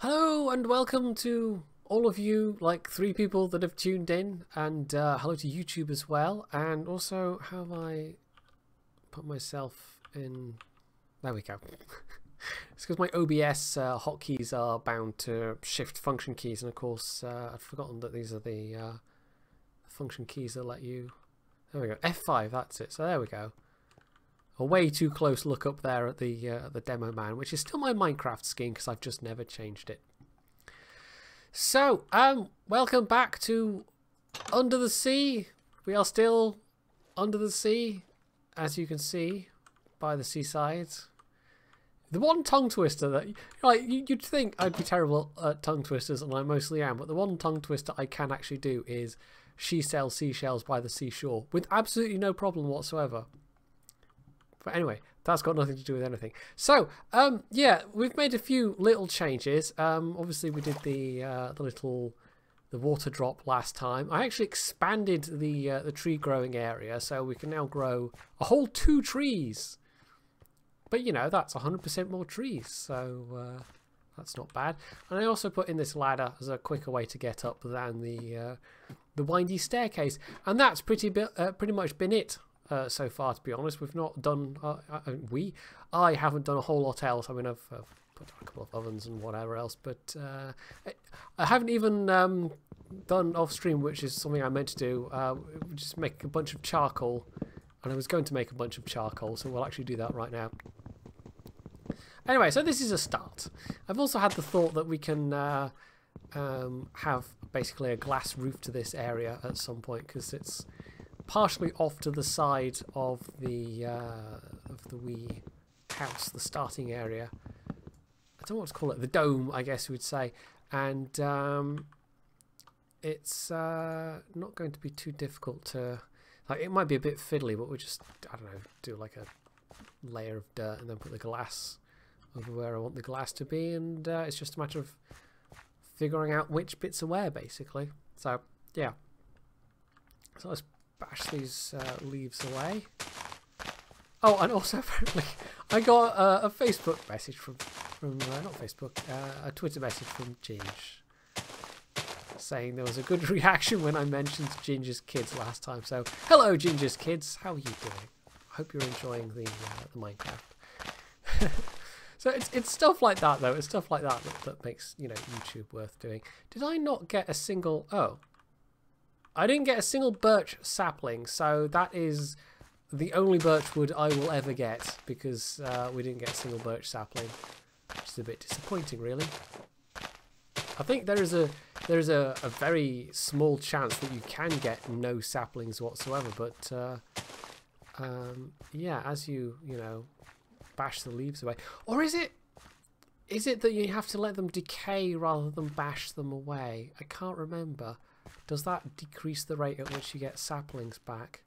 Hello and welcome to all of you, like 3 people that have tuned in, and hello to YouTube as well. And also, how have I put myself in? There we go. It's because my OBS hotkeys are bound to shift function keys, and of course I'd forgotten that these are the function keys that let you. There we go, F5. That's it. So there we go. A way too close look up there at the demo man, which is still my Minecraft skin because I've just never changed it. So, welcome back to Under the Sea. We are still under the sea, as you can see by the seaside. The one tongue twister that, like, you'd think I'd be terrible at tongue twisters, and I mostly am, but the one tongue twister I can actually do is "She sells seashells by the seashore" with absolutely no problem whatsoever. But anyway, that's got nothing to do with anything. So, yeah, we've made a few little changes. Obviously, we did the water drop last time. I actually expanded the tree growing area, so we can now grow a whole 2 trees. But you know, that's 100% more trees, so that's not bad. And I also put in this ladder as a quicker way to get up than the windy staircase, and that's pretty much been it. So far, to be honest, we've not done. I haven't done a whole lot else. I mean, I've put a couple of ovens and whatever else, but I haven't even done off stream, which is something I meant to do. Just make a bunch of charcoal, and I was going to make a bunch of charcoal, so we'll actually do that right now. Anyway, so this is a start. I've also had the thought that we can have basically a glass roof to this area at some point, because it's partially off to the side of the wee house, the starting area. I don't know what to call it, the dome, I guess you would say. And it's not going to be too difficult to, like, it might be a bit fiddly, but we'll just, I don't know, do like a layer of dirt and then put the glass over where I want the glass to be, and it's just a matter of figuring out which bits are where, basically. So yeah, so let's bash these leaves away. Oh, and also apparently I got a Facebook message from not Facebook, a Twitter message from Ginge, saying there was a good reaction when I mentioned Ginger's kids last time. So hello, Ginger's kids, how are you doing? I hope you're enjoying the Minecraft. So it's stuff like that, though. It's stuff like that that makes, you know, YouTube worth doing. Did I not get a single? Oh, I didn't get a single birch sapling, so that is the only birch wood I will ever get, because we didn't get a single birch sapling, which is a bit disappointing, really. I think there is a very small chance that you can get no saplings whatsoever, but yeah, as you know, bash the leaves away. Or is it that you have to let them decay rather than bash them away? I can't remember. Does that decrease the rate at which you get saplings back?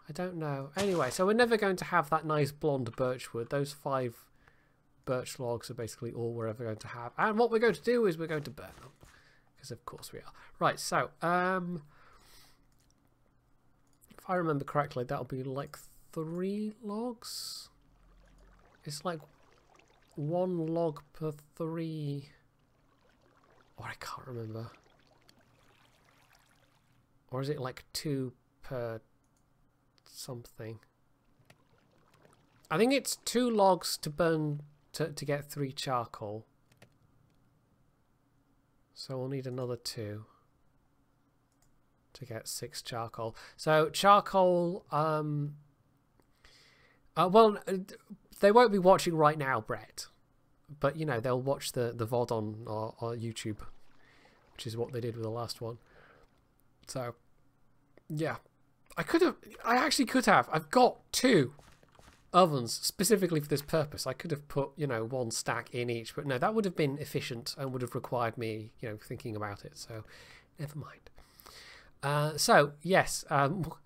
I don't know. Anyway, so we're never going to have that nice blonde birch wood. Those 5 birch logs are basically all we're ever going to have. And what we're going to do is we're going to burn them, because of course we are. Right, so if I remember correctly, that'll be like 3 logs. It's like 1 log per 3. Or I can't remember. Or is it like 2 per something? I think it's 2 logs to burn to get 3 charcoal. So we'll need another 2 to get 6 charcoal. So charcoal, well, they won't be watching right now, Brett. But, you know, they'll watch the VOD on YouTube, which is what they did with the last one. So, yeah, I actually could have. I've got 2 ovens specifically for this purpose. I could have put, you know, 1 stack in each, but no, that would have been efficient and would have required me, you know, thinking about it. So, never mind. So, yes,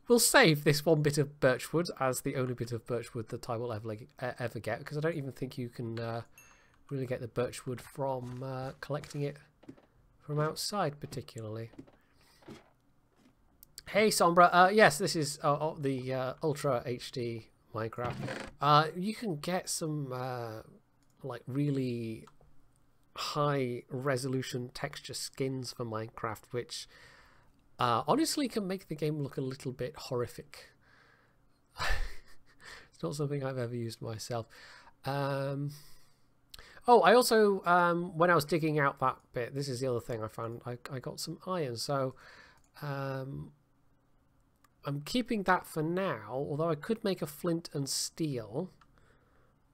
we'll save this 1 bit of birchwood as the only bit of birchwood that I will ever get, because I don't even think you can really get the birchwood from collecting it from outside, particularly. Hey Sombra, yes, this is the Ultra HD Minecraft. You can get some like really high resolution texture skins for Minecraft, which honestly can make the game look a little bit horrific. It's not something I've ever used myself. Oh, I also, when I was digging out that bit, this is the other thing I found, I got some iron, so I'm keeping that for now, although I could make a flint and steel,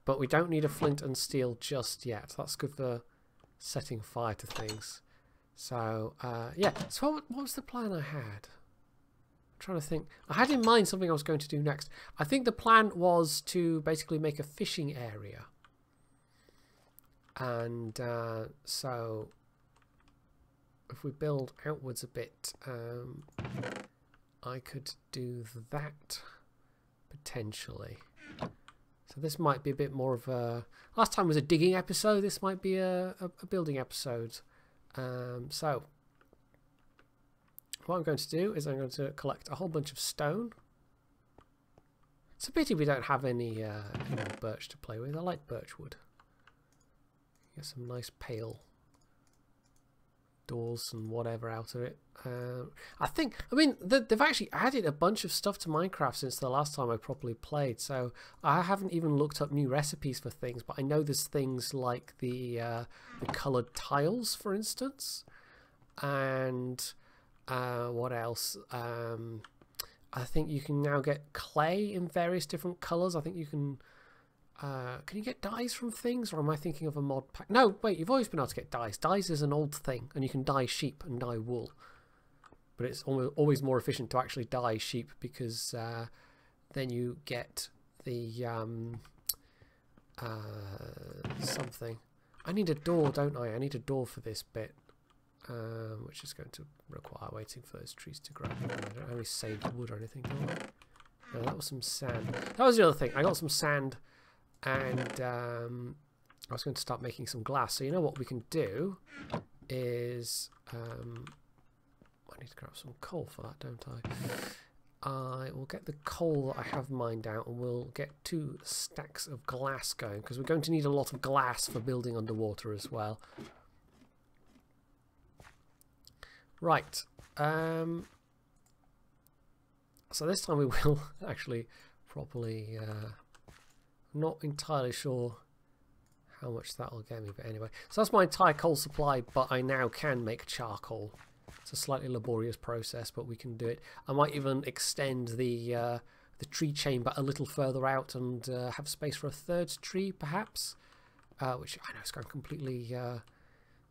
but we don't need a flint and steel just yet. That's good for setting fire to things. So, yeah, so what was the plan I had? I'm trying to think. I had in mind something I was going to do next. I think the plan was to basically make a fishing area. And so if we build outwards a bit, I could do that potentially. So this might be a bit more of a... Last time was a digging episode. This might be a building episode. So what I'm going to do is I'm going to collect a whole bunch of stone. It's a pity we don't have any birch to play with. I like birch wood. Get some nice pale doors and whatever out of it. I mean, they've actually added a bunch of stuff to Minecraft since the last time I properly played, so I haven't even looked up new recipes for things, but I know there's things like the coloured tiles, for instance, and what else? I think you can now get clay in various different colours. I think you can you get dyes from things, or am I thinking of a mod pack? No, wait, you've always been able to get dyes. Dyes is an old thing, and you can dye sheep and dye wool. But it's always more efficient to actually dye sheep, because then you get the something. I need a door, don't I? I need a door for this bit, which is going to require waiting for those trees to grow. I don't have any saved wood or anything, do I? No, that was some sand. That was the other thing. I got some sand. And I was going to start making some glass. So you know what we can do is I need to grab some coal for that, don't I? I will get the coal that I have mined out, and we'll get 2 stacks of glass going, because we're going to need a lot of glass for building underwater as well. Right. So this time we will actually properly... not entirely sure how much that'll get me, but anyway. So that's my entire coal supply, but I now can make charcoal. It's a slightly laborious process, but we can do it. I might even extend the tree chamber a little further out and have space for a 3rd tree, perhaps. Which I know is going completely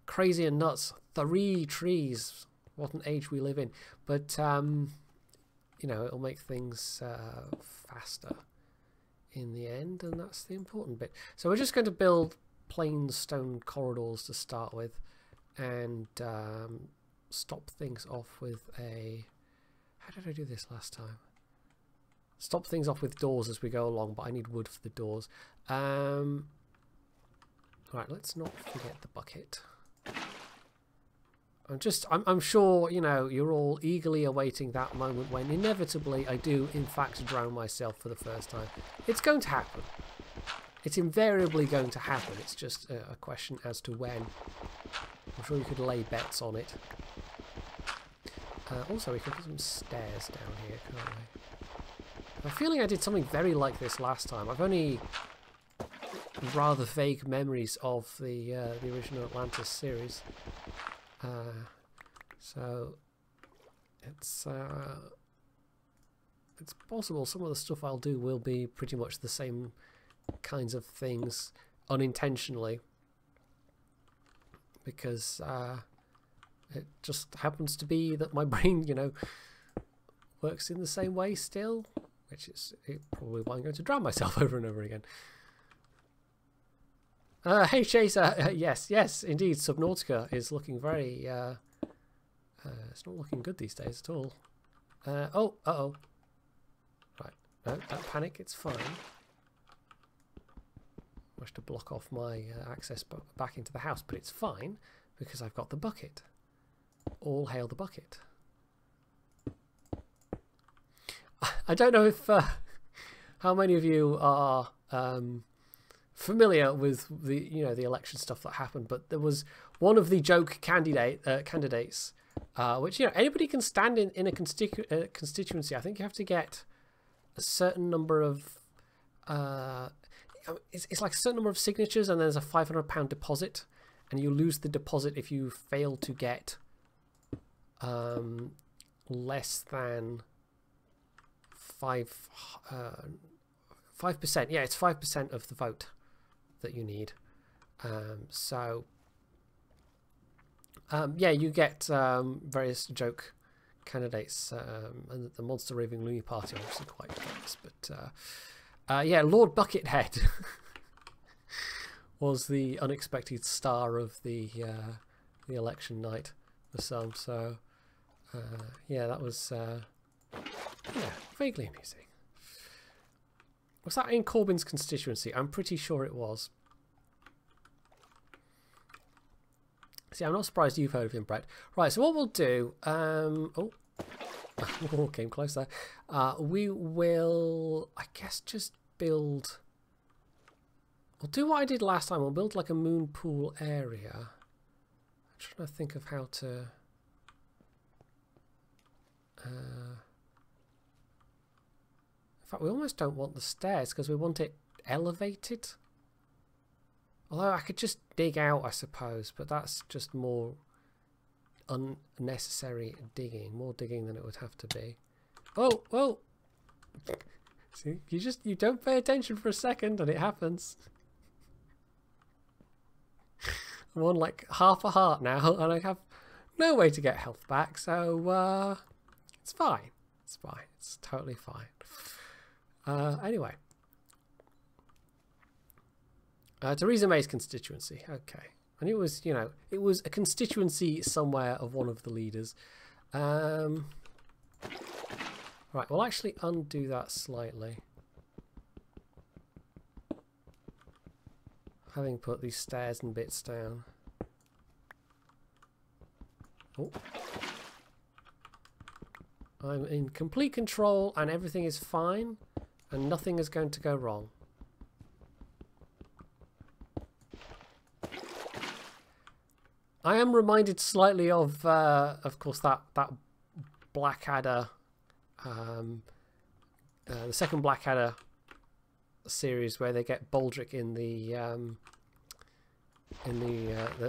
crazy and nuts. 3 trees. What an age we live in. But, you know, it'll make things faster in the end, and that's the important bit. So we're just going to build plain stone corridors to start with, and stop things off with a... How did I do this last time? Stop things off with doors as we go along, but I need wood for the doors. Right, let's not forget the bucket. I'm sure, you know, you're all eagerly awaiting that moment when inevitably I do, in fact, drown myself for the first time. It's going to happen. It's invariably going to happen. It's just a question as to when. I'm sure you could lay bets on it. Also, we can put some stairs down here, can't we? I have a feeling I did something very like this last time. I've only rather vague memories of the original Atlantis series. So it's possible some of the stuff I'll do will be pretty much the same kinds of things unintentionally, because it just happens to be that my brain, you know, works in the same way still, which is probably why I'm going to drown myself over and over again. Hey Chaser, yes, indeed, Subnautica is looking very, it's not looking good these days at all. Oh, uh-oh. Right, no, don't panic, it's fine. I wish to block off my access back into the house, but it's fine, because I've got the bucket. All hail the bucket. I don't know if, how many of you are... familiar with the the election stuff that happened, but there was one of the joke candidates, which anybody can stand in a constituency. I think you have to get a certain number of it's like a certain number of signatures, and there's a £500 deposit, and you lose the deposit if you fail to get less than 5%. Yeah, it's 5% of the vote that you need. Yeah, you get various joke candidates, and the Monster Raving Loony Party are obviously quite famous. But yeah, Lord Buckethead was the unexpected star of the election night for some. So yeah, that was yeah, vaguely amusing. Was that in Corbyn's constituency? I'm pretty sure it was. See, I'm not surprised you've heard of him, Brett. Right, so what we'll do... oh, came close there. We will, I guess, just build... We'll do what I did last time. We'll build like a moon pool area. I'm trying to think of how to... in fact, we almost don't want the stairs because we want it elevated. Although I could just dig out, I suppose, but that's just more unnecessary digging. More digging than it would have to be. Oh, oh! See, you don't pay attention for a second and it happens. I'm on like half a heart now and I have no way to get health back, so it's fine. It's fine. It's totally fine. Anyway. Theresa May's constituency. Okay. And it was, it was a constituency somewhere of one of the leaders. Right, we'll actually undo that slightly. Having put these stairs and bits down. Oh. I'm in complete control and everything is fine and nothing is going to go wrong. I am reminded slightly of course, that Blackadder, the second Blackadder series where they get Baldric in the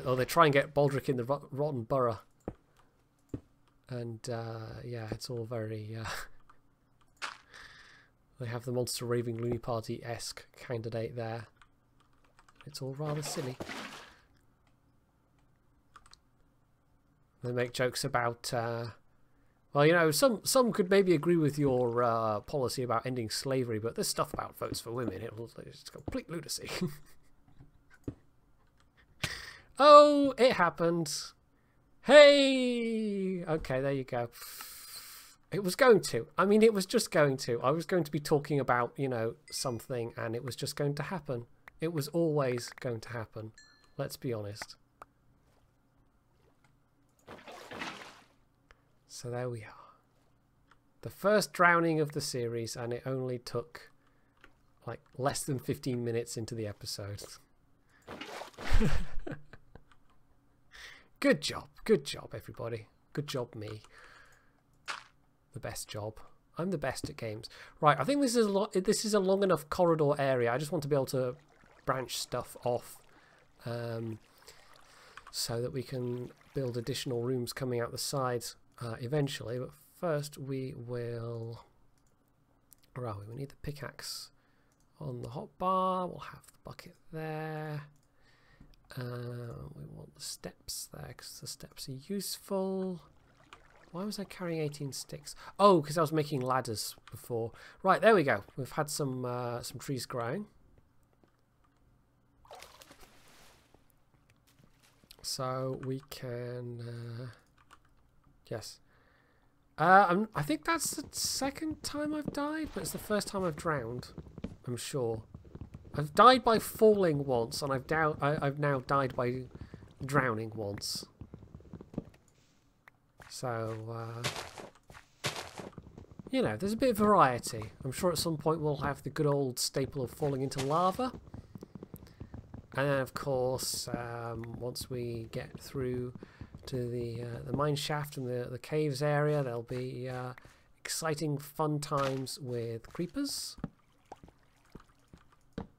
or they try and get Baldric in the Rotten Borough, and yeah, it's all very they have the Monster Raving Loony Party-esque candidate there. It's all rather silly. They make jokes about, well, some could maybe agree with your policy about ending slavery, but this stuff about votes for women, it's complete lunacy. Oh, it happened. Hey! Okay, there you go. It was going to. I mean, it was just going to. I was going to be talking about, something, and it was just going to happen. It was always going to happen. Let's be honest. So there we are. The first drowning of the series, and it only took like less than 15 minutes into the episode. Good job everybody. Good job me. The best job. I'm the best at games. Right, I think this is a long enough corridor area. I just want to be able to branch stuff off so that we can build additional rooms coming out the sides eventually. But first we will... Right, we need the pickaxe on the hotbar. We'll have the bucket there. We want the steps there because the steps are useful. Why was I carrying 18 sticks? Oh, because I was making ladders before. Right, there we go. We've had some trees growing. So we can... yes. I think that's the second time I've died, but it's the first time I've drowned. I'm sure. I've died by falling once, and I've now died by drowning once. So, there's a bit of variety. I'm sure at some point we'll have the good old staple of falling into lava. And then of course, once we get through to the mine shaft and the caves area, there'll be exciting fun times with creepers.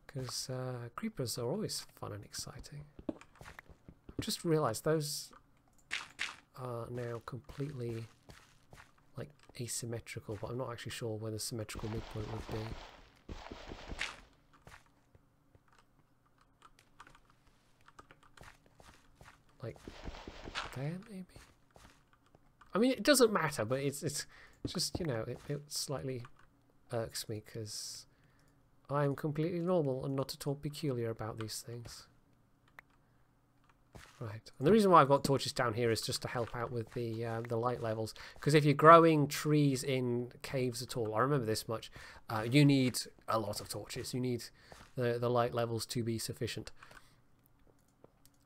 Because creepers are always fun and exciting. I've just realised those are now completely like asymmetrical, but I'm not actually sure where the symmetrical midpoint would be. Like there, maybe? I mean, it doesn't matter, but it's just, you know, it slightly irks me because I'm completely normal and not at all peculiar about these things. Right, and the reason why I've got torches down here is just to help out with the light levels. Because if you're growing trees in caves at all, I remember this much, you need a lot of torches. You need the light levels to be sufficient.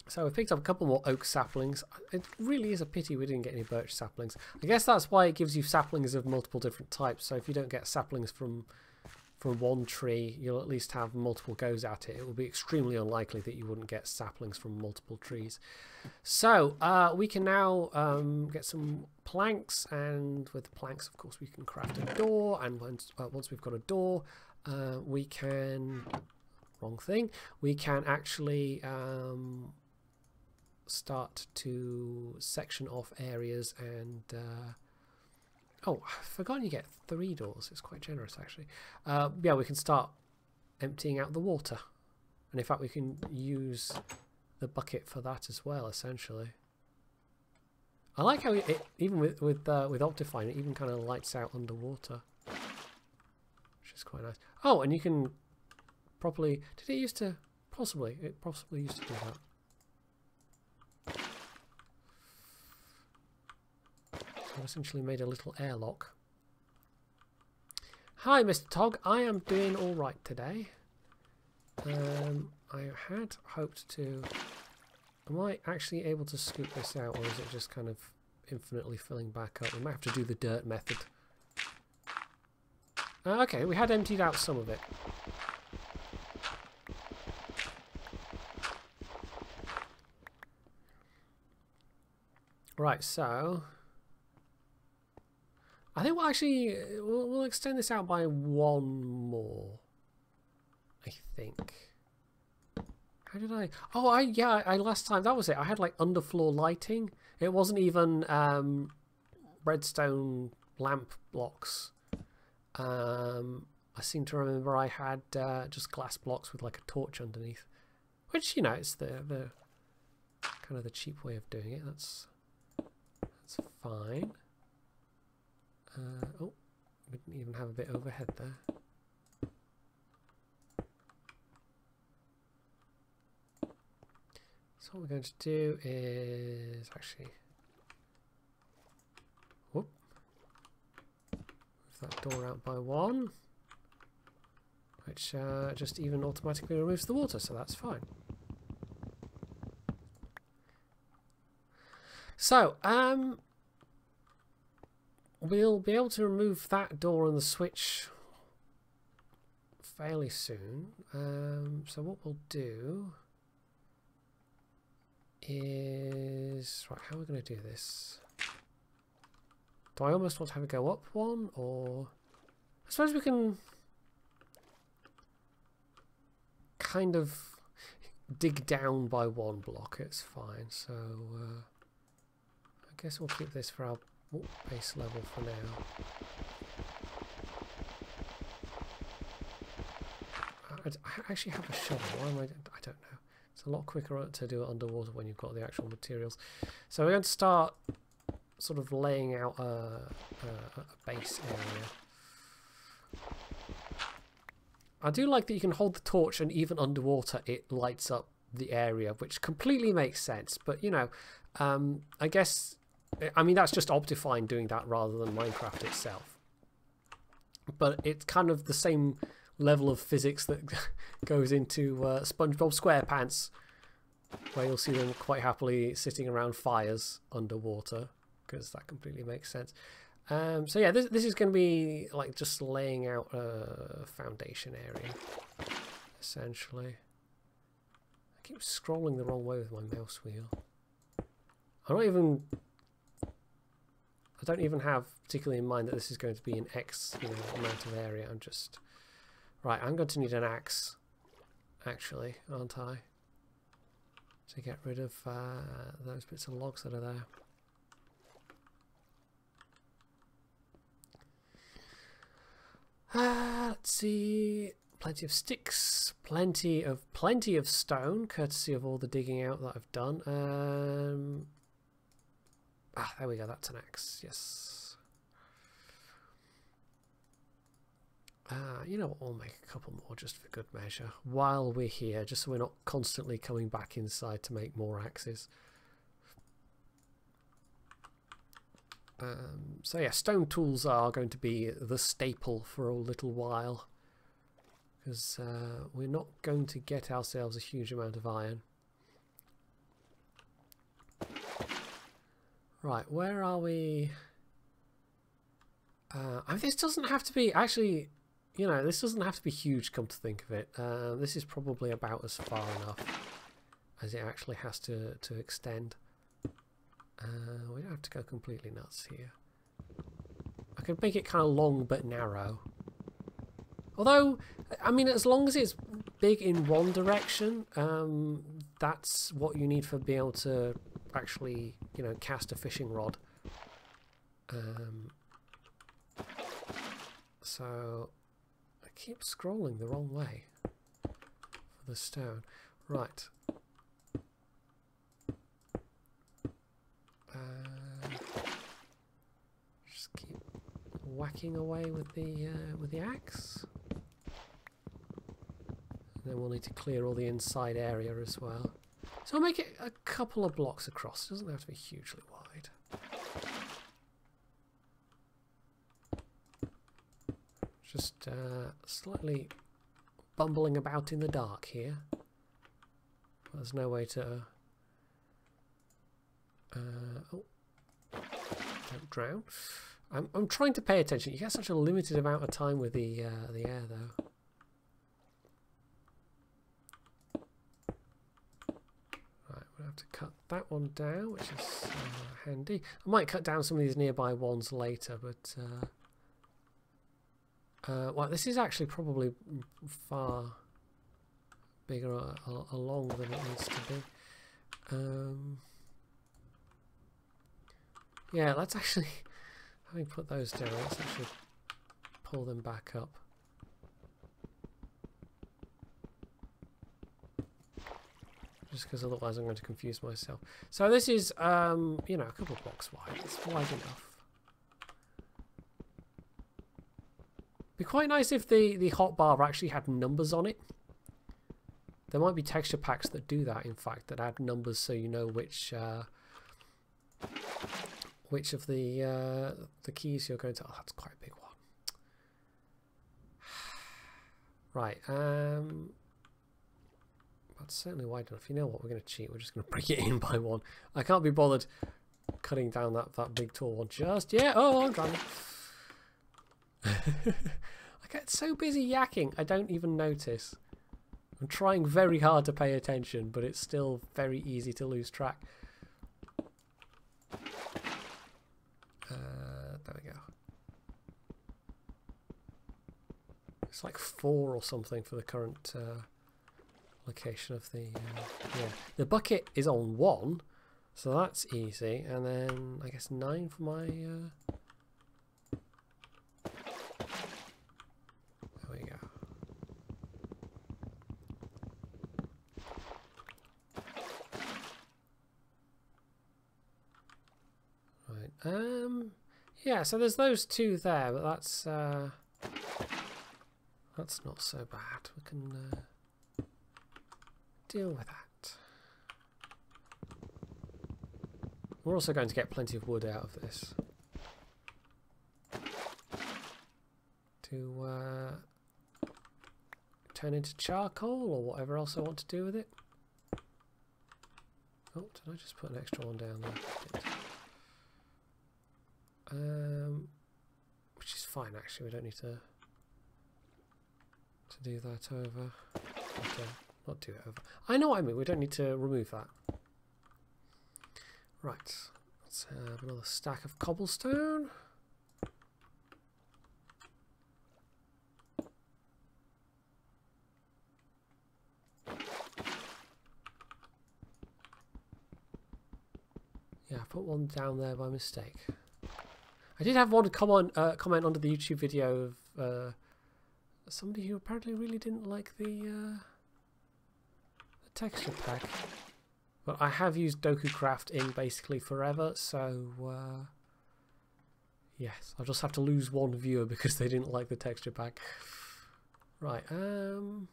So we picked up a couple more oak saplings. It really is a pity we didn't get any birch saplings. I guess that's why it gives you saplings of multiple different types. So if you don't get saplings from one tree, you'll at least have multiple goes at it. It will be extremely unlikely that you wouldn't get saplings from multiple trees. So we can now get some planks, and with the planks, of course, we can craft a door. And once we've got a door, we can... Wrong thing. We can actually start to section off areas and... oh, I've forgotten you get 3 doors. It's quite generous, actually. Yeah, we can start emptying out the water. And in fact, we can use the bucket for that as well, essentially. I like how it even with Optifine, it even kind of lights out underwater. Which is quite nice. Oh, and you can properly... Did it used to... Possibly. It possibly used to do that. I've essentially made a little airlock. Hi, Mr. Tog. I am doing all right today. I had hoped to... Am I actually able to scoop this out, or is it just kind of infinitely filling back up? We might have to do the dirt method. Okay, we had emptied out some of it. Right, so... I think we'll actually... We'll extend this out by 1 more. I think. How did I... Oh, I last time, that was it. I had like underfloor lighting. It wasn't even redstone lamp blocks. I seem to remember I had just glass blocks with like a torch underneath. Which, you know, it's the kind of the cheap way of doing it. That's fine. Oh, we didn't even have a bit overhead there. So what we're going to do is actually... Whoop. Move that door out by 1. Which just even automatically removes the water, so that's fine. So, we'll be able to remove that door and the switch fairly soon. So what we'll do is... Right, how are we going to do this? Do I almost want to have it go up 1, or... I suppose we can kind of dig down by 1 block. It's fine. So I guess we'll keep this for our base level for now. I actually have a shovel. Why am I don't know. It's a lot quicker to do it underwater when you've got the actual materials. So we're going to start sort of laying out a base area. I do like that you can hold the torch and even underwater it lights up the area, which completely makes sense. But, you know, I guess... I mean, that's just Optifine doing that rather than Minecraft itself. But it's kind of the same level of physics that goes into SpongeBob SquarePants, where you'll see them quite happily sitting around fires underwater, because that completely makes sense. So yeah, this is going to be like just laying out a foundation area, essentially. keep scrolling the wrong way with my mouse wheel. I don't even have particularly in mind that this is going to be an X, you know, amount of area. I'm just... Right, I'm going to need an axe, actually, aren't I? To get rid of those bits of logs that are there. Let's see... Plenty of sticks, plenty of stone, courtesy of all the digging out that I've done. There we go, that's an axe, yes. You know what, we'll make a couple more just for good measure while we're here, just so we're not constantly coming back inside to make more axes. So yeah, stone tools are going to be the staple for a little while, because we're not going to get ourselves a huge amount of iron. Right, where are we? I mean, this doesn't have to be, actually, you know, this doesn't have to be huge, come to think of it. This is probably about as far enough as it actually has to extend. We don't have to go completely nuts here. I could make it kind of long but narrow. Although, I mean, as long as it's big in one direction, that's what you need for being able to actually, you know, cast a fishing rod. So, I keep scrolling the wrong way for the stone. Right. Just keep whacking away with the axe. And then we'll need to clear all the inside area as well. So I'll make it a couple of blocks across. It doesn't have to be hugely wide. Just slightly bumbling about in the dark here. There's no way to... oh, don't drown. I'm trying to pay attention. You get such a limited amount of time with the air, though. Right, we'll have to cut that one down, which is handy. I might cut down some of these nearby ones later, but well, this is actually probably far bigger along than it needs to be. Yeah, let's actually, having put those down, let's actually pull them back up. Just because otherwise I'm going to confuse myself. So this is, you know, a couple of blocks wide. It's wide enough. Be quite nice if the hotbar actually had numbers on it. There might be texture packs that do that, in fact, that add numbers so you know which of the keys you're going to... Oh, that's quite a big one. Right, that's certainly wide enough. You know what, we're going to cheat. We're just going to break it in by one. I can't be bothered cutting down that big tall one just yet. Oh, I'm trying. I get so busy yakking, I don't even notice. I'm trying very hard to pay attention, but it's still very easy to lose track. There we go. It's like 4 or something for the current location of the... yeah, the bucket is on 1, so that's easy. And then I guess 9 for my... there we go. Right. Yeah, so there's those 2 there, but that's not so bad. We can deal with that. We're also going to get plenty of wood out of this to turn into charcoal or whatever else I want to do with it. Oh, did I just put an extra one down there? Which is fine, actually. We don't need to do that over. not do it over. I know what I mean. We don't need to remove that. Right. Let's have another stack of cobblestone. Yeah, I put one down there by mistake. I did have one comment under the YouTube video of somebody who apparently really didn't like the texture pack. But I have used DokuCraft in basically forever, so yes, I'll just have to lose one viewer because they didn't like the texture pack. Right, oh.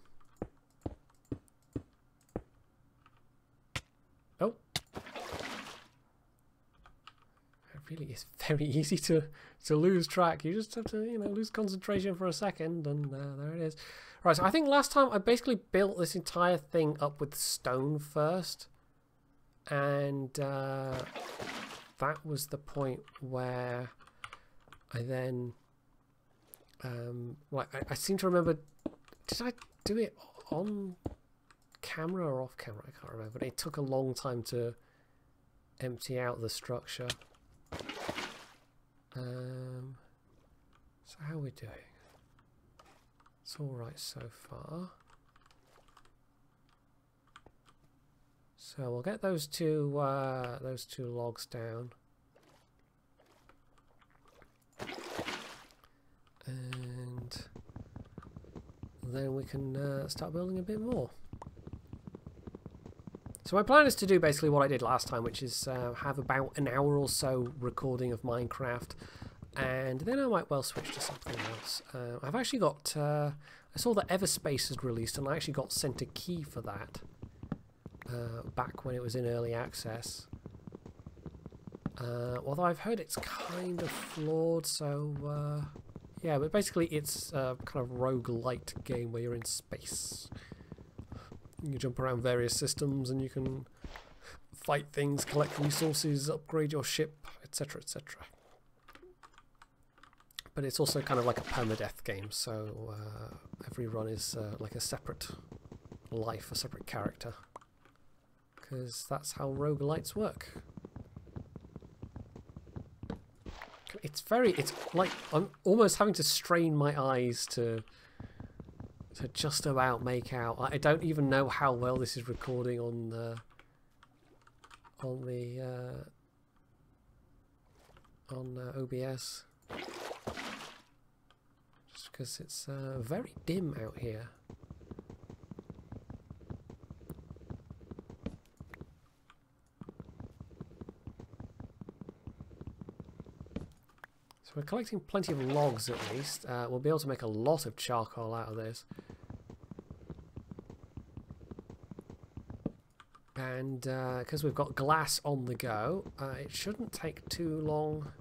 It really is very easy to lose track. You just have to, you know, lose concentration for a second, and there it is. Right, so I think last time I basically built this entire thing up with stone first. And that was the point where I then right, I seem to remember, did I do it on camera or off camera? I can't remember, but it took a long time to empty out the structure. So how are we doing? It's all right so far. So we'll get those two logs down, and then we can start building a bit more. So my plan is to do basically what I did last time, which is have about an hour or so recording of Minecraft, and then I might well switch to something else. I've actually got, I saw that Everspace had released, and I actually got sent a key for that. Back when it was in early access, although I've heard it's kind of flawed, so yeah, but basically it's a kind of roguelite game where you're in space. You jump around various systems and you can fight things, collect resources, upgrade your ship, etc, etc. But it's also kind of like a permadeath game, so every run is like a separate life, a separate character. Because that's how roguelites work. It's like I'm almost having to strain my eyes to just about make out. I don't even know how well this is recording on OBS, just because it's very dim out here. So we're collecting plenty of logs at least. We'll be able to make a lot of charcoal out of this. And because we've got glass on the go, it shouldn't take too long,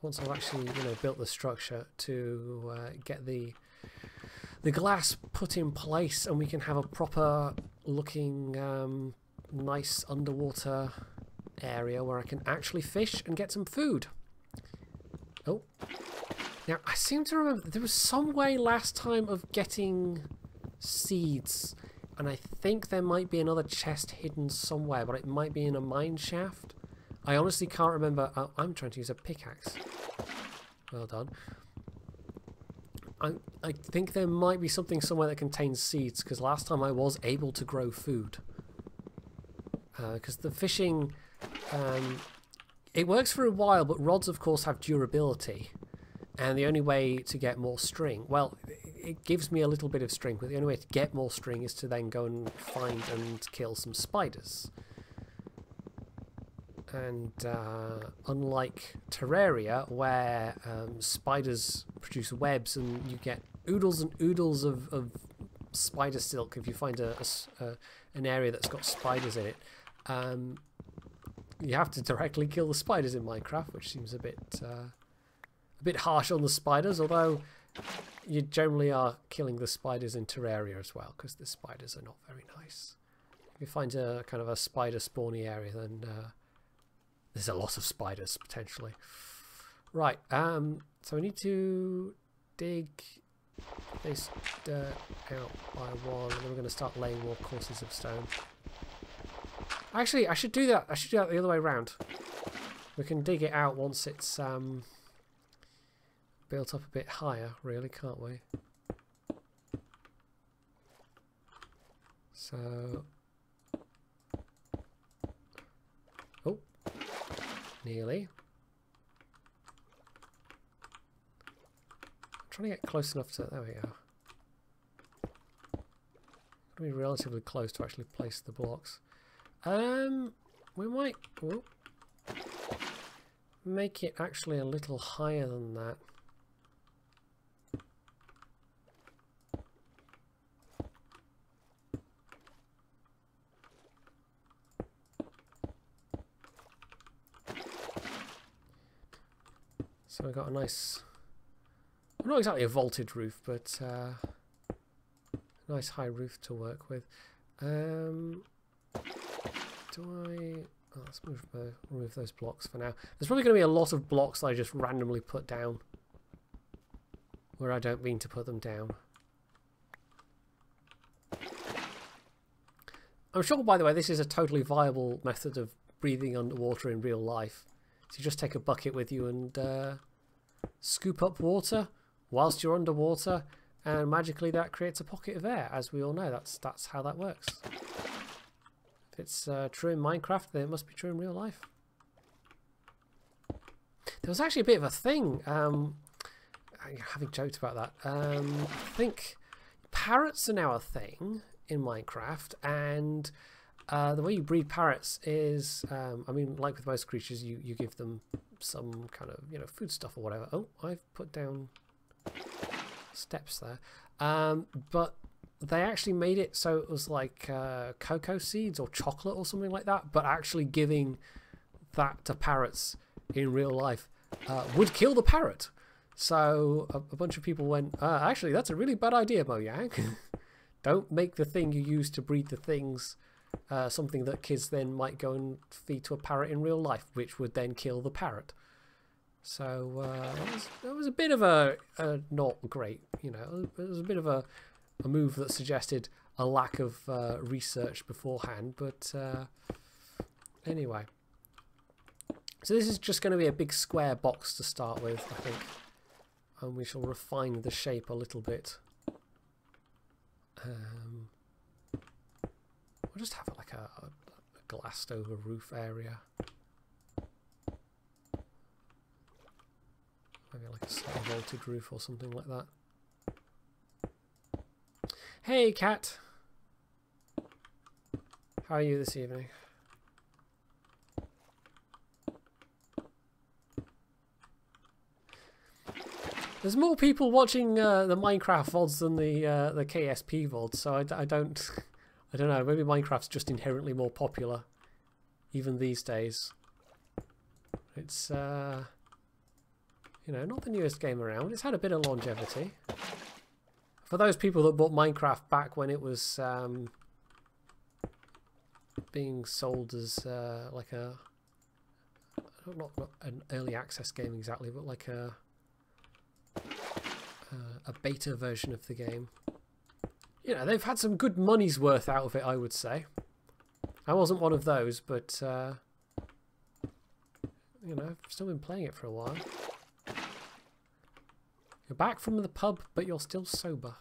once I've actually, you know, built the structure, to get the glass put in place, and we can have a proper looking nice underwater area where I can actually fish and get some food. Oh, now I seem to remember there was some way last time of getting seeds, and I think there might be another chest hidden somewhere, but it might be in a mine shaft. I honestly can't remember. Oh, I'm trying to use a pickaxe. Well done. I think there might be something somewhere that contains seeds, because last time I was able to grow food. Because the fishing, it works for a while, but rods of course have durability, and the only way to get more string, well, it gives me a little bit of string, but the only way to get more string is to then go and find and kill some spiders. And unlike Terraria, where spiders produce webs and you get oodles and oodles of spider silk if you find an area that's got spiders in it, you have to directly kill the spiders in Minecraft, which seems a bit harsh on the spiders, although you generally are killing the spiders in Terraria as well, because the spiders are not very nice. If you find a kind of a spider spawny area, then there's a lot of spiders potentially. Right, so we need to dig this dirt out by one, and then we're going to start laying more courses of stone. Actually, I should do that. I should do that the other way around. We can dig it out once it's built up a bit higher, really, can't we? So, oh, nearly. I'm trying to get close enough to. There we go. Got to be relatively close to actually place the blocks. We might make it actually a little higher than that. So we've got a nice, not exactly a vaulted roof, but a nice high roof to work with. Let's remove those blocks for now. There's probably going to be a lot of blocks that I just randomly put down where I don't mean to put them down. I'm sure, by the way, this is a totally viable method of breathing underwater in real life. So you just take a bucket with you and scoop up water whilst you're underwater, and magically that creates a pocket of air. As we all know, that's how that works. If it's true in Minecraft, then it must be true in real life. There was actually a bit of a thing, having joked about that, I think parrots are now a thing in Minecraft, and the way you breed parrots is, I mean, like with most creatures, you give them some kind of, you know, food stuff or whatever. Oh, I've put down steps there. But they actually made it so it was like cocoa seeds or chocolate or something like that, but actually giving that to parrots in real life would kill the parrot. So a bunch of people went, actually, that's a really bad idea, Mojang. Don't make the thing you use to breed the things something that kids then might go and feed to a parrot in real life, which would then kill the parrot. So it was a bit of a not great, you know, it was a bit of a move that suggested a lack of research beforehand, but anyway. So this is just going to be a big square box to start with, I think, and we shall refine the shape a little bit. We'll just have it like a glassed over roof area. Maybe like a slightly vaulted roof or something like that. Hey, cat. How are you this evening? There's more people watching the Minecraft VODs than the KSP VODs, so I don't know. Maybe Minecraft's just inherently more popular, even these days. It's you know, not the newest game around. It's had a bit of longevity. For those people that bought Minecraft back when it was being sold as like a not an early access game exactly, but like a beta version of the game. You know, they've had some good money's worth out of it, I would say. I wasn't one of those, but you know, I've still been playing it for a while. You're back from the pub, but you're still sober.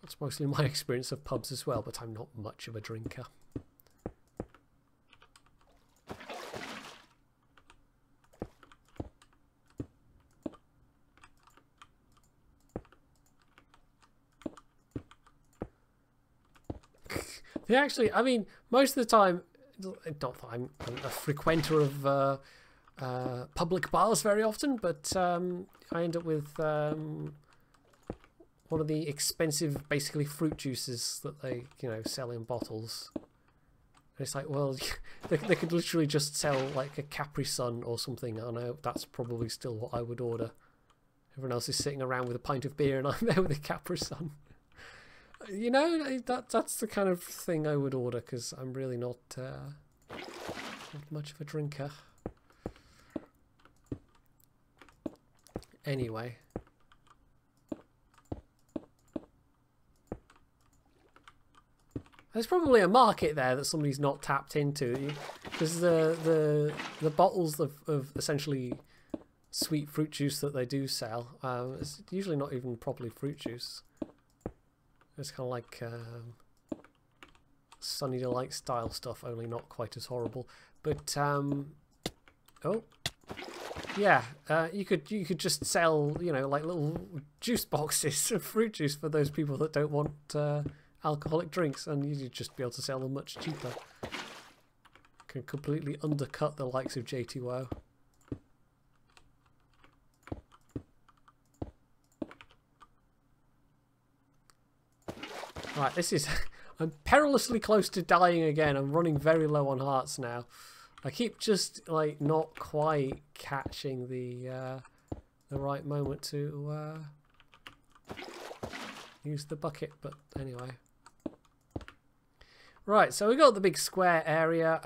That's mostly my experience of pubs as well, but I'm not much of a drinker. Yeah, actually, I mean, most of the time, not that I'm a frequenter of public bars very often, but I end up with one of the expensive, basically fruit juices that they, you know, sell in bottles. And it's like, well, they could literally just sell like a Capri Sun or something. I know that's probably still what I would order. Everyone else is sitting around with a pint of beer, and I'm there with a Capri Sun. You know, that's the kind of thing I would order, because I'm really not much of a drinker. Anyway, There's probably a market there that somebody's not tapped into. Because the bottles of essentially sweet fruit juice that they do sell, it's usually not even properly fruit juice. It's kind of like Sunny Delight style stuff, only not quite as horrible. But oh yeah, you could just sell, you know, like little juice boxes of fruit juice for those people that don't want alcoholic drinks, and you'd just be able to sell them much cheaper. Can completely undercut the likes of J2O. Right, this is... I'm perilously close to dying again. I'm running very low on hearts now. I keep just, like, not quite catching the right moment to use the bucket, but anyway. Right, so we got the big square area.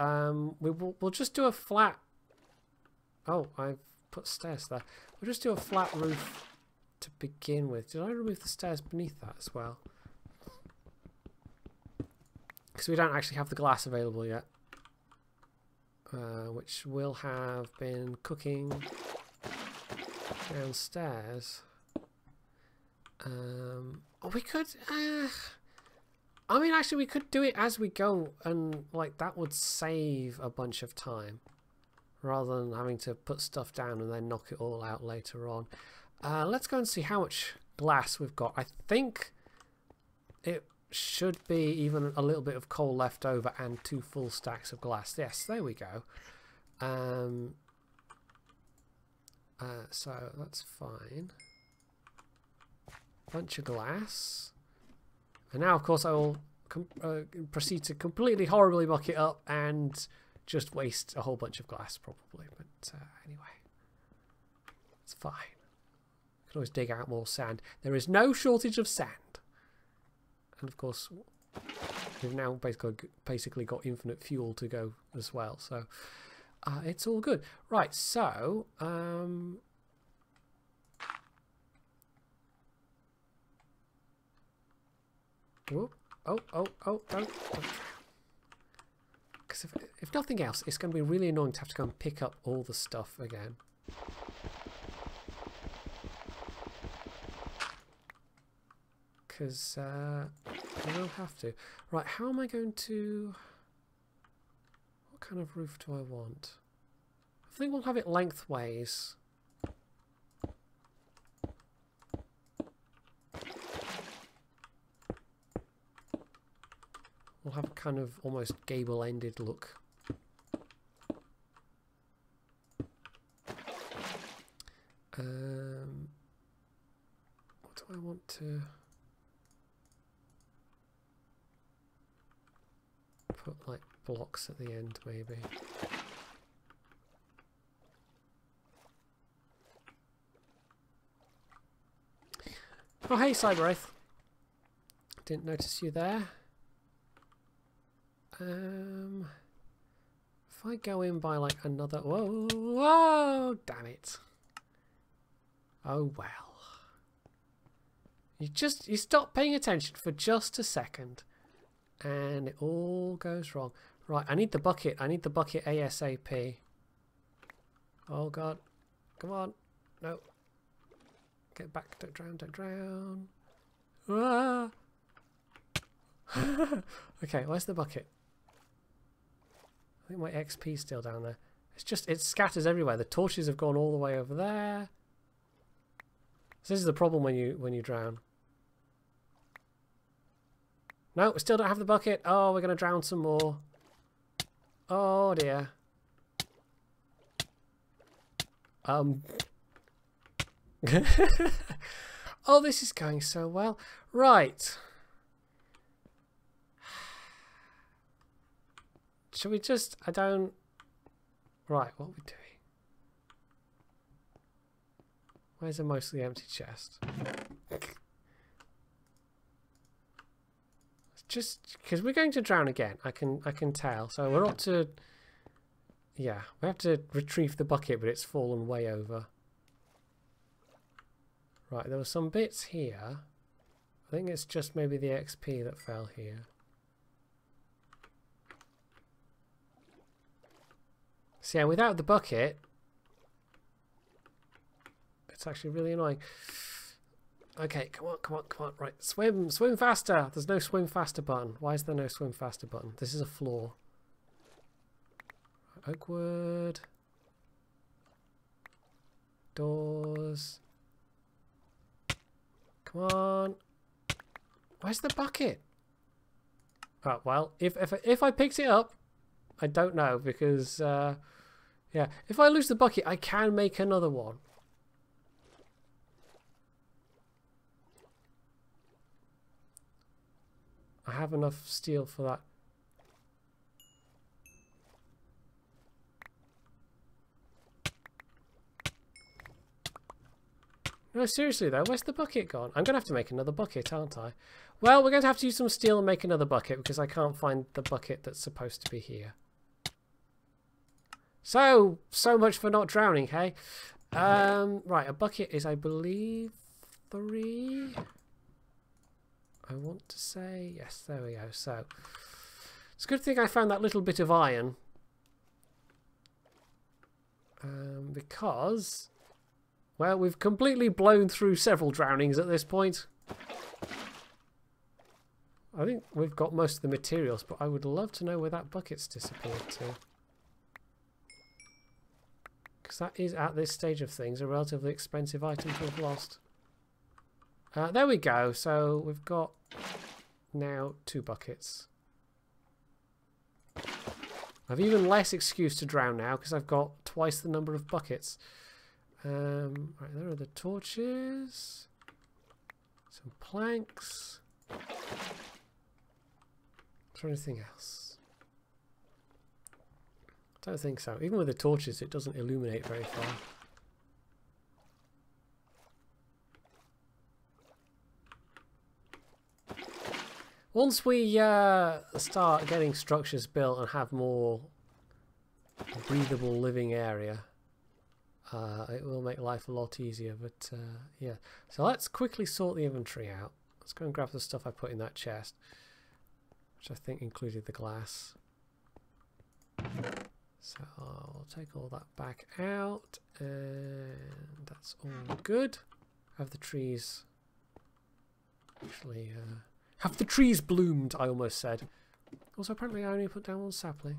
We'll just do a flat... Oh, I've put stairs there. We'll just do a flat roof to begin with. Did I remove the stairs beneath that as well? Because we don't actually have the glass available yet. Which will have been cooking downstairs. Oh, we could... I mean, actually, we could do it as we go, and like that would save a bunch of time, rather than having to put stuff down and then knock it all out later on. Let's go and see how much glass we've got. I think it should be even a little bit of coal left over and 2 full stacks of glass. Yes, there we go. So that's fine. Bunch of glass. And now, of course, I will proceed to completely horribly muck it up and just waste a whole bunch of glass, probably. But anyway, it's fine. I can always dig out more sand. There is no shortage of sand. And, of course, we've now basically got infinite fuel to go as well. So it's all good. Right, so... Whoop. Oh, don't. Because if nothing else, it's going to be really annoying to have to go and pick up all the stuff again. Because I will have to. Right, how am I going to... What kind of roof do I want? I think we'll have it lengthways. We'll have a kind of almost gable-ended look. What do I want to put, like blocks at the end, maybe? Oh, hey, Cyberwraith. Didn't notice you there. If I go in by like another... Whoa, damn it. Oh well. You stop paying attention for just a second and it all goes wrong. Right, I need the bucket. I need the bucket ASAP. Oh god. Come on. No. Get back. Don't drown. Don't drown. Ah. Okay, where's the bucket? I think my XP's still down there. It's just, it scatters everywhere. The torches have gone all the way over there. So this is the problem when you drown. No, we still don't have the bucket. Oh, we're going to drown some more. Oh dear. Oh, this is going so well. Right. Should we just... I don't... Right, what are we doing? Where's a mostly empty chest? Just because we're going to drown again, I can tell. So we're up to... Yeah, we have to retrieve the bucket, but it's fallen way over. Right, there were some bits here. I think it's just maybe the XP that fell here. So yeah, without the bucket, it's actually really annoying. Okay, come on, come on, come on. Right, swim, swim faster. There's no swim faster button. Why is there no swim faster button? This is a floor. Oak wood. Doors. Come on. Where's the bucket? Oh, well, if I picked it up, I don't know, because yeah, if I lose the bucket, I can make another one. I have enough steel for that. No, seriously though, where's the bucket gone? I'm going to have to make another bucket, aren't I? Well, we're going to have to use some steel and make another bucket because I can't find the bucket that's supposed to be here. So much for not drowning, hey? Right, a bucket is, I believe, 3. I want to say, yes, there we go. So, it's a good thing I found that little bit of iron. Because, well, we've completely blown through several drownings at this point. I think we've got most of the materials, but I would love to know where that bucket's disappeared to. Because that is, at this stage of things, a relatively expensive item to have lost. There we go. So we've got now 2 buckets. I've even less excuse to drown now because I've got twice the number of buckets. Right, there are the torches. Some planks. Is there anything else? I don't think so. Even with the torches, it doesn't illuminate very far. Once we start getting structures built and have more breathable living area, it will make life a lot easier. But yeah, so let's quickly sort the inventory out. Let's go and grab the stuff I put in that chest, which I think included the glass. So I'll take all that back out, and that's all good. Have the trees actually... have the trees bloomed, I almost said. Also, apparently I only put down 1 sapling.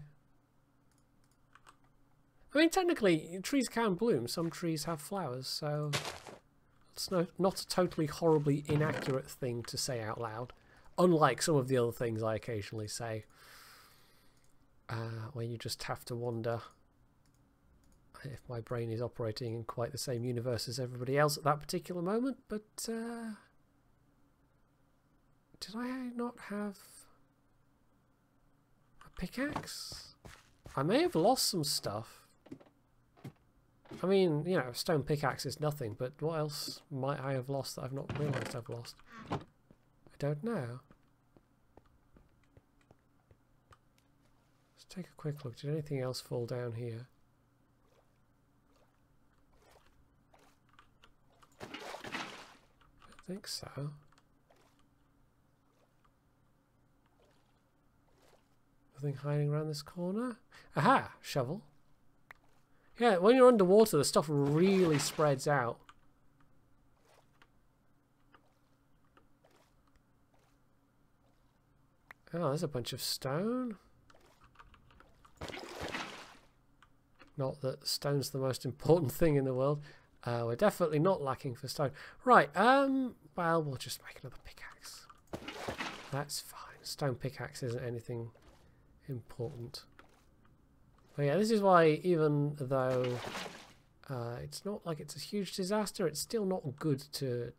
I mean, technically, trees can bloom. Some trees have flowers, so it's not a totally horribly inaccurate thing to say out loud. Unlike some of the other things I occasionally say. Where you just have to wonder if my brain is operating in quite the same universe as everybody else at that particular moment, but... did I not have a pickaxe? I may have lost some stuff. I mean, you know, a stone pickaxe is nothing, but what else might I have lost that I've not realised I've lost? I don't know. Let's take a quick look. Did anything else fall down here? I don't think so. Nothing hiding around this corner. Aha! Shovel. Yeah, when you're underwater, the stuff really spreads out. Oh, there's a bunch of stone. Not that stone's the most important thing in the world. We're definitely not lacking for stone. Right, well, we'll just make another pickaxe. That's fine. Stone pickaxe isn't anything important. But yeah, this is why, even though it's not like it's a huge disaster, it's still not good to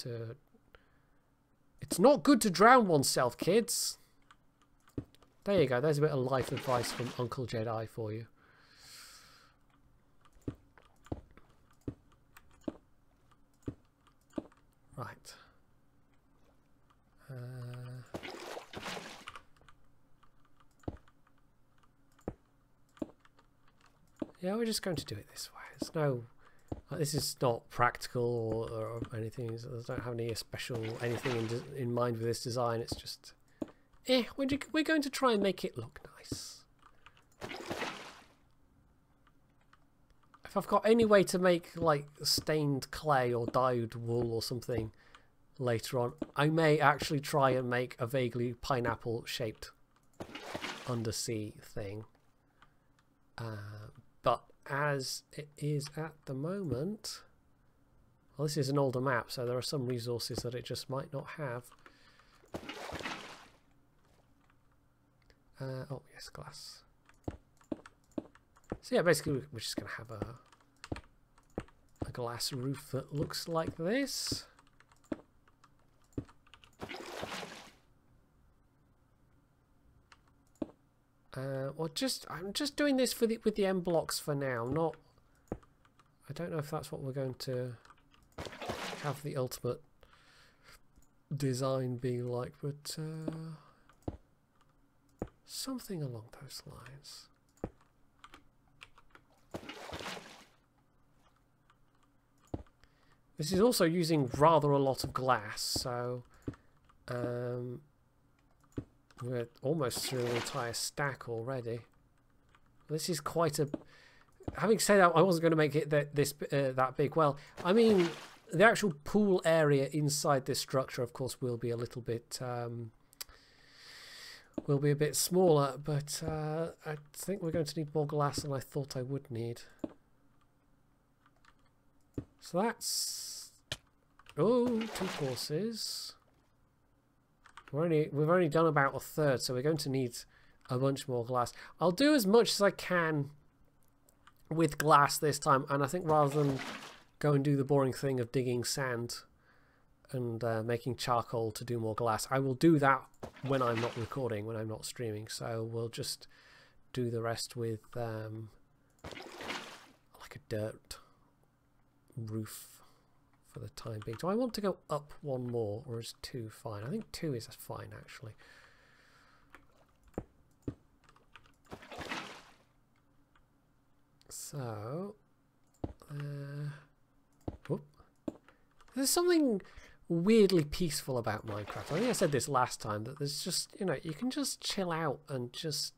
it's not good to drown oneself, kids. There you go. There's a bit of life advice from Uncle Jedi for you. Right. Yeah, we're just going to do it this way. There's no... this is not practical or anything. I don't have any special anything in mind with this design. It's just... we're going to try and make it look nice. If I've got any way to make like stained clay or dyed wool or something later on, I may actually try and make a vaguely pineapple shaped undersea thing. But as it is at the moment, well, this is an older map, so there are some resources that it just might not have. Oh yes, glass. So yeah, basically we're just going to have a glass roof that looks like this. Well, I'm just doing this with the end blocks for now. I don't know if that's what we're going to have the ultimate design be like, but something along those lines. This is also using rather a lot of glass, so we're almost through an entire stack already. This is quite a... Having said that, I wasn't going to make it that big. Well, I mean, the actual pool area inside this structure, of course, will be a little bit... will be a bit smaller, but I think we're going to need more glass than I thought I would need. So that's... Oh, 2 courses. We've only done about a third, so we're going to need a bunch more glass. I'll do as much as I can with glass this time, and I think rather than go and do the boring thing of digging sand and making charcoal to do more glass, I will do that when I'm not recording, when I'm not streaming. So we'll just do the rest with like a dirt roof for the time being. Do I want to go up one more, or is 2 fine? I think 2 is fine, actually. So, there's something weirdly peaceful about Minecraft. I think I said this last time, that there's just, you know, you can just chill out and just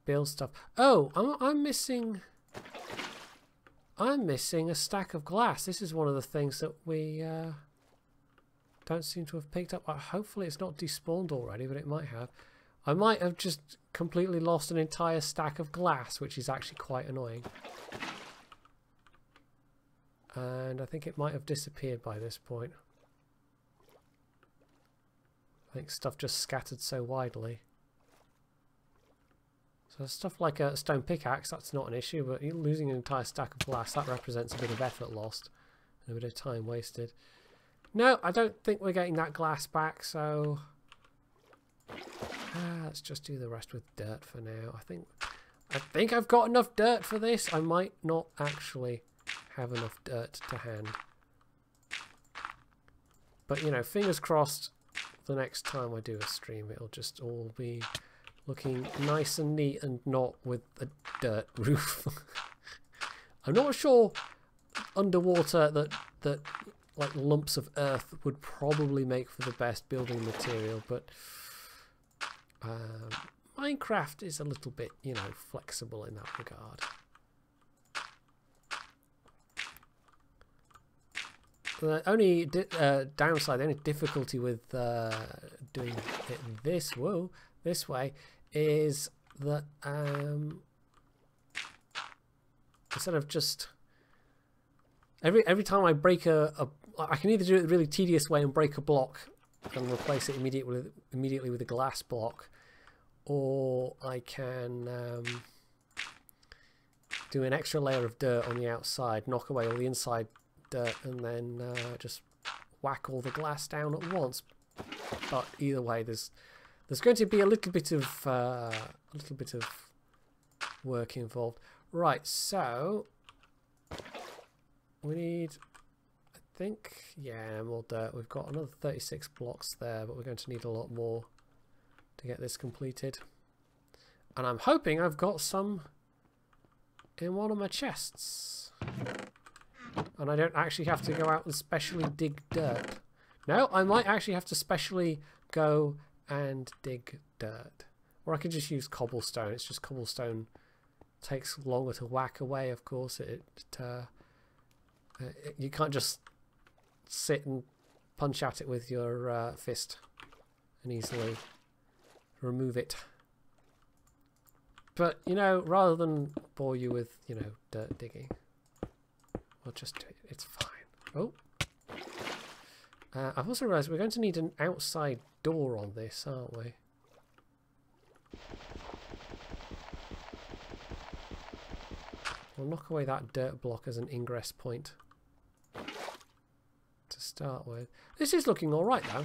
build stuff. Oh, I'm missing a stack of glass. This is one of the things that we don't seem to have picked up. Hopefully it's not despawned already, but it might have. I might have just completely lost an entire stack of glass, which is actually quite annoying. And I think it might have disappeared by this point. I think stuff just scattered so widely. So stuff like a stone pickaxe, that's not an issue, but losing an entire stack of glass, that represents a bit of effort lost and a bit of time wasted. No, I don't think we're getting that glass back, so let's just do the rest with dirt for now. I think I've got enough dirt for this. I might not actually have enough dirt to hand. But, you know, fingers crossed, the next time I do a stream, it'll just all be looking nice and neat and not with a dirt roof. I'm not sure underwater that like lumps of earth would probably make for the best building material, but Minecraft is a little bit, you know, flexible in that regard. The only downside, the only difficulty with doing it this way is that instead of just every time I break I can either do it the really tedious way and break a block and replace it immediately with a glass block, or I can do an extra layer of dirt on the outside, knock away all the inside dirt, and then just whack all the glass down at once. But either way, there's going to be a little bit of work involved. Right, so we need, I think, yeah, more dirt. We've got another 36 blocks there, but we're going to need a lot more to get this completed. And I'm hoping I've got some in one of my chests. And I don't actually have to go out and specially dig dirt. No, I might actually have to specially go and dig dirt. Or I could just use cobblestone. It's just cobblestone takes longer to whack away, of course. You can't just sit and punch at it with your fist and easily remove it. But, you know, rather than bore you with, you know, dirt digging, we'll just do it. It's fine. Oh. I've also realised we're going to need an outside door on this, aren't we? We'll knock away that dirt block as an ingress point to start with. This is looking alright though.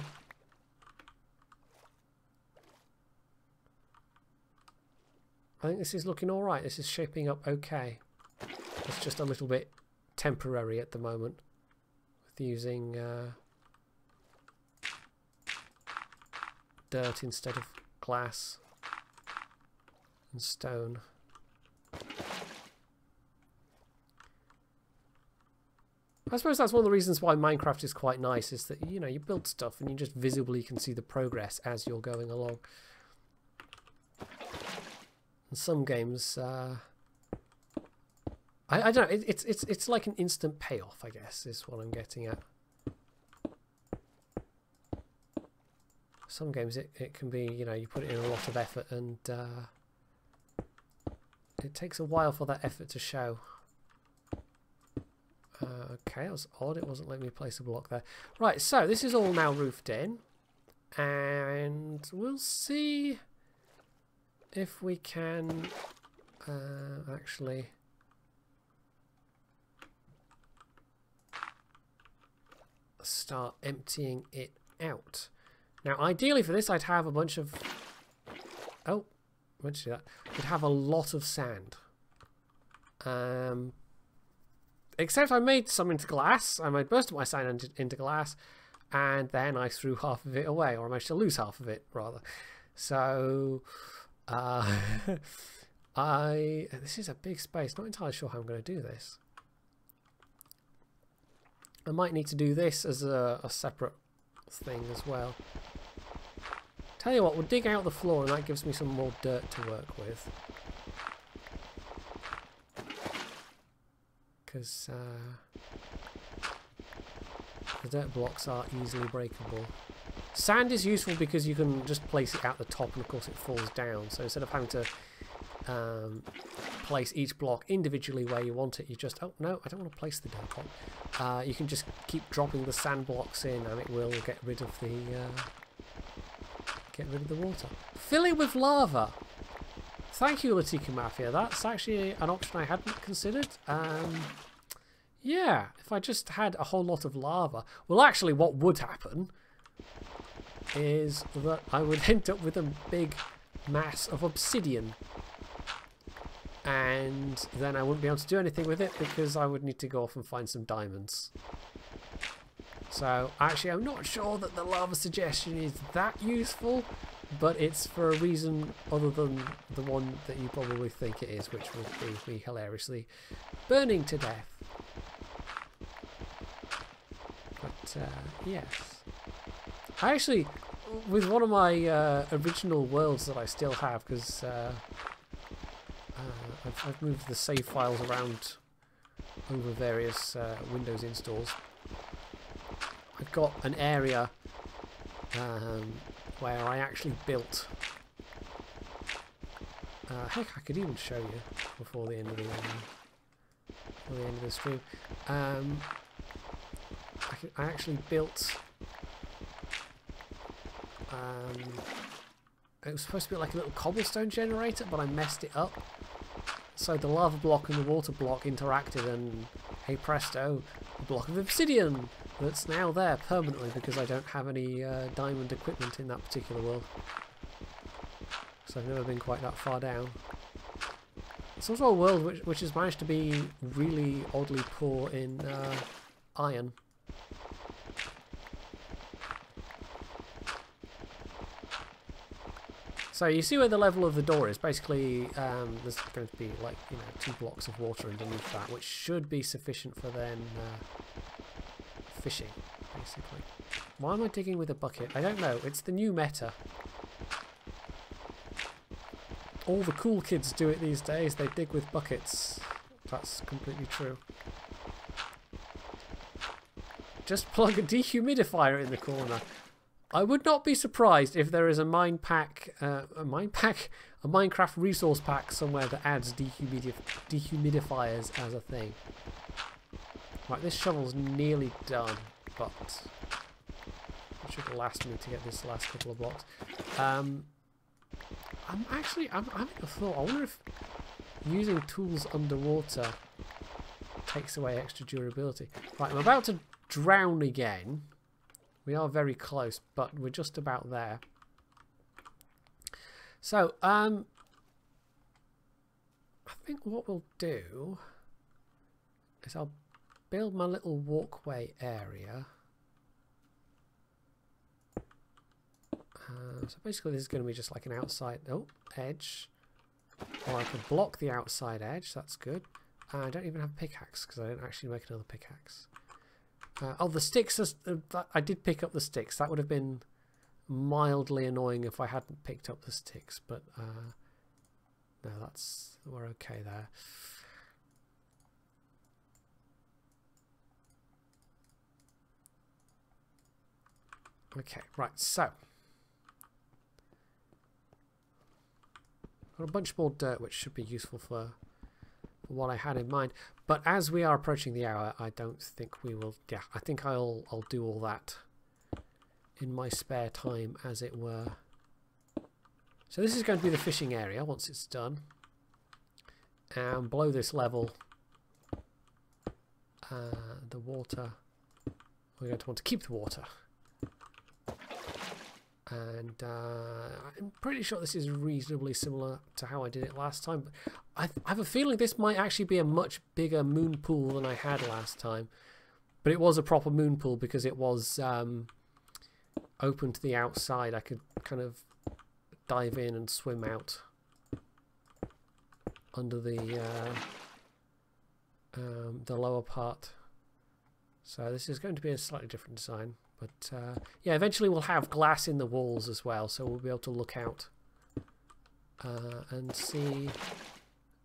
I think this is looking alright. This is shaping up okay. It's just a little bit temporary at the moment with using dirt instead of glass and stone. I suppose that's one of the reasons why Minecraft is quite nice, is that, you know, you build stuff and you just visibly can see the progress as you're going along. In some games, I don't know, it's like an instant payoff, I guess, is what I'm getting at. Some games it can be, you know, you put it in a lot of effort and it takes a while for that effort to show. Okay, that was odd. It wasn't letting me place a block there. Right, so this is all now roofed in. And we'll see if we can actually start emptying it out. Now, ideally for this, I'd have a bunch of... Oh, why did you do that? I'd have a lot of sand. Except I made some into glass. I made most of my sand into glass, and then I threw half of it away, or I managed to lose half of it, rather. So, this is a big space. Not entirely sure how I'm going to do this. I might need to do this as a separate thing as well. Tell you what, we'll dig out the floor, and that gives me some more dirt to work with. Because the dirt blocks are easily breakable. Sand is useful because you can just place it at the top, and of course it falls down. So instead of having to place each block individually where you want it, you just... Oh, no, I don't want to place the dirt block. You can just keep dropping the sand blocks in, and it will get rid of the water. Fill it with lava. Thank you, Latika Mafia. That's actually an option I hadn't considered. Yeah, if I just had a whole lot of lava... Well, actually, what would happen is that I would end up with a big mass of obsidian. And then I wouldn't be able to do anything with it because I would need to go off and find some diamonds. So, actually, I'm not sure that the lava suggestion is that useful, but it's for a reason other than the one that you probably think it is, which would be me hilariously burning to death. But, yes. I actually, with one of my original worlds that I still have, because I've moved the save files around over various Windows installs, I've got an area where I actually built... heck, I could even show you before the end of the stream. I actually built... it was supposed to be like a little cobblestone generator, but I messed it up. So the lava block and the water block interacted, and hey presto, a block of obsidian that's now there permanently because I don't have any diamond equipment in that particular world. So I've never been quite that far down. It's also a world which has managed to be really oddly poor in iron. So you see where the level of the door is. Basically, there's going to be like 2 blocks of water underneath that, which should be sufficient for then fishing, basically. Why am I digging with a bucket? I don't know. It's the new meta. all the cool kids do it these days. They dig with buckets. That's completely true. Just plug a dehumidifier in the corner. I would not be surprised if there is a Minecraft resource pack somewhere that adds dehumidifiers as a thing. Right, this shovel's nearly done, but it should last me to get this last couple of blocks. I'm having a thought. I wonder if using tools underwater takes away extra durability. Right, I'm about to drown again. We are very close, but we're just about there. So, I think what we'll do is I'll build my little walkway area. So basically this is going to be just like an outside edge. Or I can block the outside edge, that's good. I don't even have a pickaxe because I didn't actually make another pickaxe. Oh, the sticks, I did pick up the sticks. That would have been mildly annoying if I hadn't picked up the sticks, but no, we're okay there. Okay, right, so got a bunch more dirt, which should be useful for what I had in mind. But as we are approaching the hour, I don't think we will. Yeah, I think I'll do all that in my spare time, as it were. So this is going to be the fishing area once it's done. And below this level, the water. We're going to want to keep the water. And I'm pretty sure this is reasonably similar to how I did it last time. But I have a feeling this might actually be a much bigger moon pool than I had last time. But it was a proper moon pool because it was open to the outside. I could kind of dive in and swim out under the lower part. So this is going to be a slightly different design. But yeah, eventually we'll have glass in the walls as well, so we'll be able to look out and see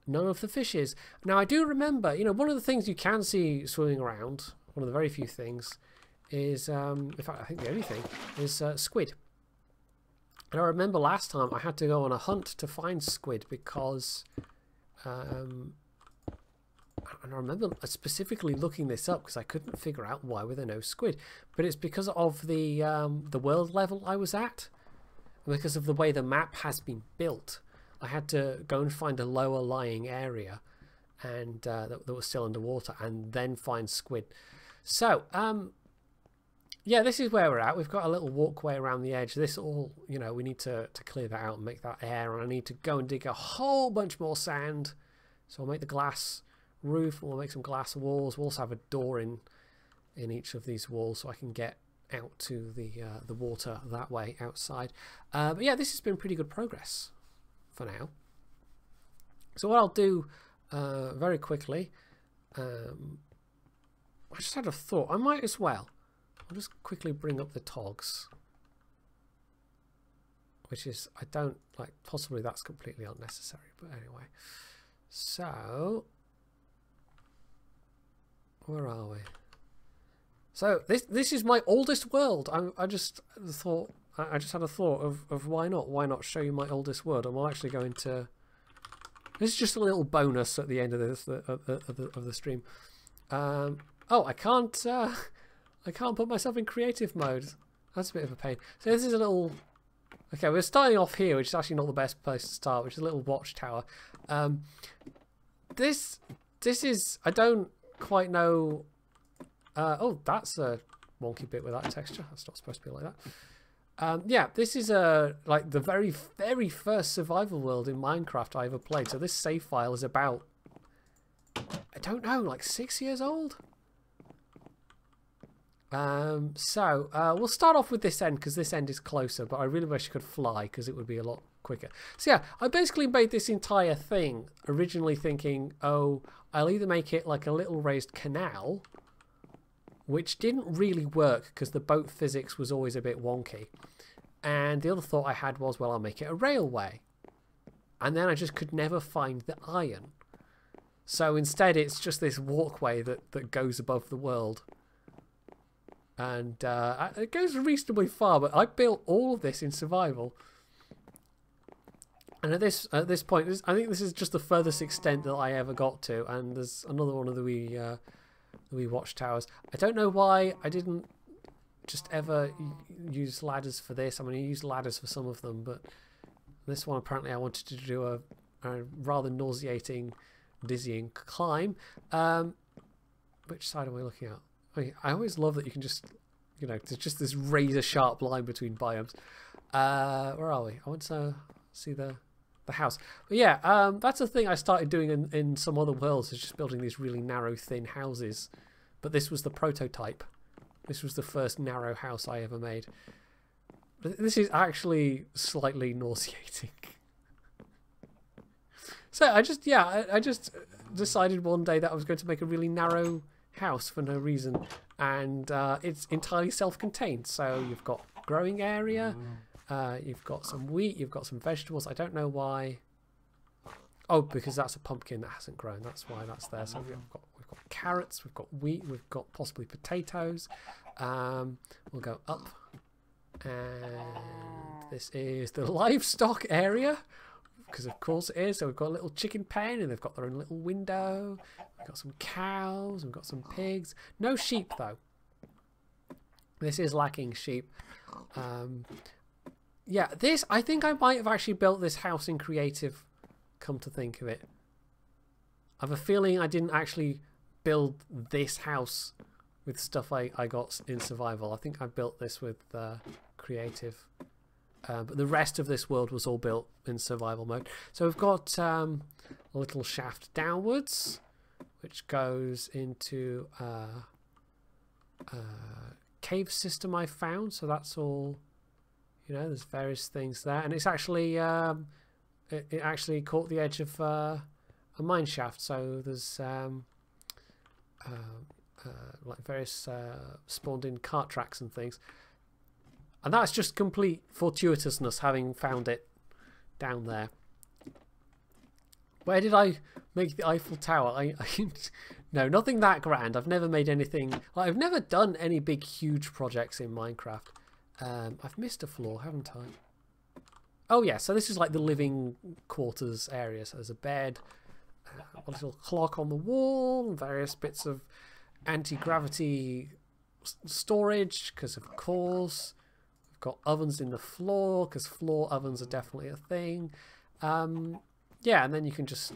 none of the fishes. Now I do remember, you know, one of the things you can see swimming around, one of the very few things, is, in fact I think the only thing, is squid. And I remember last time I had to go on a hunt to find squid because and I remember specifically looking this up because I couldn't figure out why were there no squid. But it's because of the world level I was at. Because of the way the map has been built. I had to go and find a lower lying area and that was still underwater and then find squid. So, yeah, this is where we're at. We've got a little walkway around the edge. This all, you know, we need to clear that out and make that air. And I need to go and dig a whole bunch more sand. So I'll make the glass roof, we'll make some glass walls. We'll also have a door in each of these walls so I can get out to the water that way outside. But yeah, this has been pretty good progress for now. So what I'll do very quickly, I just had a thought. I might as well. I'll just quickly bring up the togs, which is, I don't like, possibly that's completely unnecessary, but anyway. So where are we? So this is my oldest world. I just had a thought of why not show you my oldest world. I'm actually going to. This is just a little bonus at the end of this of the stream. Oh, I can't put myself in creative mode. That's a bit of a pain. So this is a little. Okay, we're starting off here, which is actually not the best place to start, which is a little watchtower. This is, I don't quite know. Oh, that's a wonky bit with that texture. That's not supposed to be like that. Yeah, this is like the very first survival world in Minecraft I ever played. So this save file is about, I don't know, like 6 years old. So we'll start off with this end because this end is closer, but I really wish I could fly because it would be a lot quicker. So yeah, I basically made this entire thing originally thinking, oh, I'll either make it like a little raised canal, which didn't really work because the boat physics was always a bit wonky. And the other thought I had was, well, I'll make it a railway. and then I just could never find the iron. So instead it's just this walkway that goes above the world. And it goes reasonably far, but I built all of this in survival. And at this point, I think this is just the furthest extent that I ever got to. And there's another one of the wee watchtowers. I don't know why I didn't just ever use ladders for this. I mean, I used ladders for some of them, but this one apparently I wanted to do a rather nauseating, dizzying climb. Which side are we looking at? I always love that you can just, you know, there's just this razor sharp line between biomes. Where are we? I want to see the house. But yeah, that's the thing I started doing in some other worlds, is just building these really narrow, thin houses. But this was the prototype. This was the first narrow house I ever made. But this is actually slightly nauseating. So I just decided one day that I was going to make a really narrow house for no reason, and it's entirely self-contained. So you've got growing area, you've got some wheat, you've got some vegetables. I don't know why. Oh, because that's a pumpkin that hasn't grown. That's why that's there. So we've got carrots, we've got wheat, we've got possibly potatoes. We'll go up, and this is the livestock area, because of course it is. So we've got a little chicken pen, and they've got their own little window. We've got some cows, we've got some pigs. No sheep though. This is lacking sheep. Yeah, I think I might have actually built this house in creative, come to think of it. I have a feeling I didn't actually build this house with stuff I got in survival. I think I built this with creative. But the rest of this world was all built in survival mode. So we've got a little shaft downwards, which goes into a cave system I found. So that's all, you know, there's various things there. And it's actually, it actually caught the edge of a mine shaft. So there's like various spawned in cart tracks and things. And that's just complete fortuitousness, having found it down there. Where did I make the Eiffel Tower? No, nothing that grand. I've never made anything. I've never done any big, huge projects in Minecraft. I've missed a floor, haven't I? Oh yeah, so this is like the living quarters area. So there's a bed, a little clock on the wall, various bits of anti-gravity storage, because of course. Got ovens in the floor, because floor ovens are definitely a thing. Yeah, and then you can just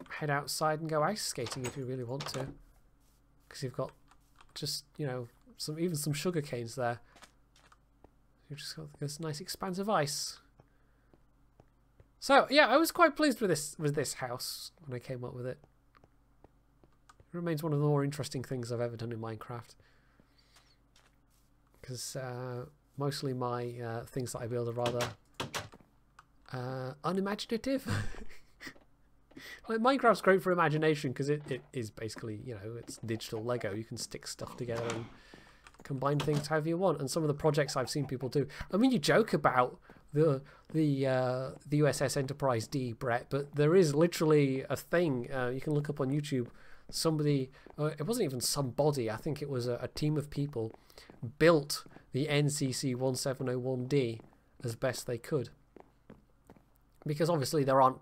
head outside and go ice skating if you really want to, because you've got just, you know, even some sugar canes there. You've just got this nice expanse of ice. So yeah, I was quite pleased with this house when I came up with it. It remains one of the more interesting things I've ever done in Minecraft, because mostly my things that I build are rather unimaginative. Like, Minecraft's great for imagination because it is basically, you know, it's digital Lego. You can stick stuff together and combine things however you want. And some of the projects I've seen people do, I mean, you joke about the USS Enterprise D, Brett, but there is literally a thing you can look up on YouTube. Somebody, it wasn't even somebody, I think it was a team of people, built the NCC 1701D as best they could, because obviously there aren't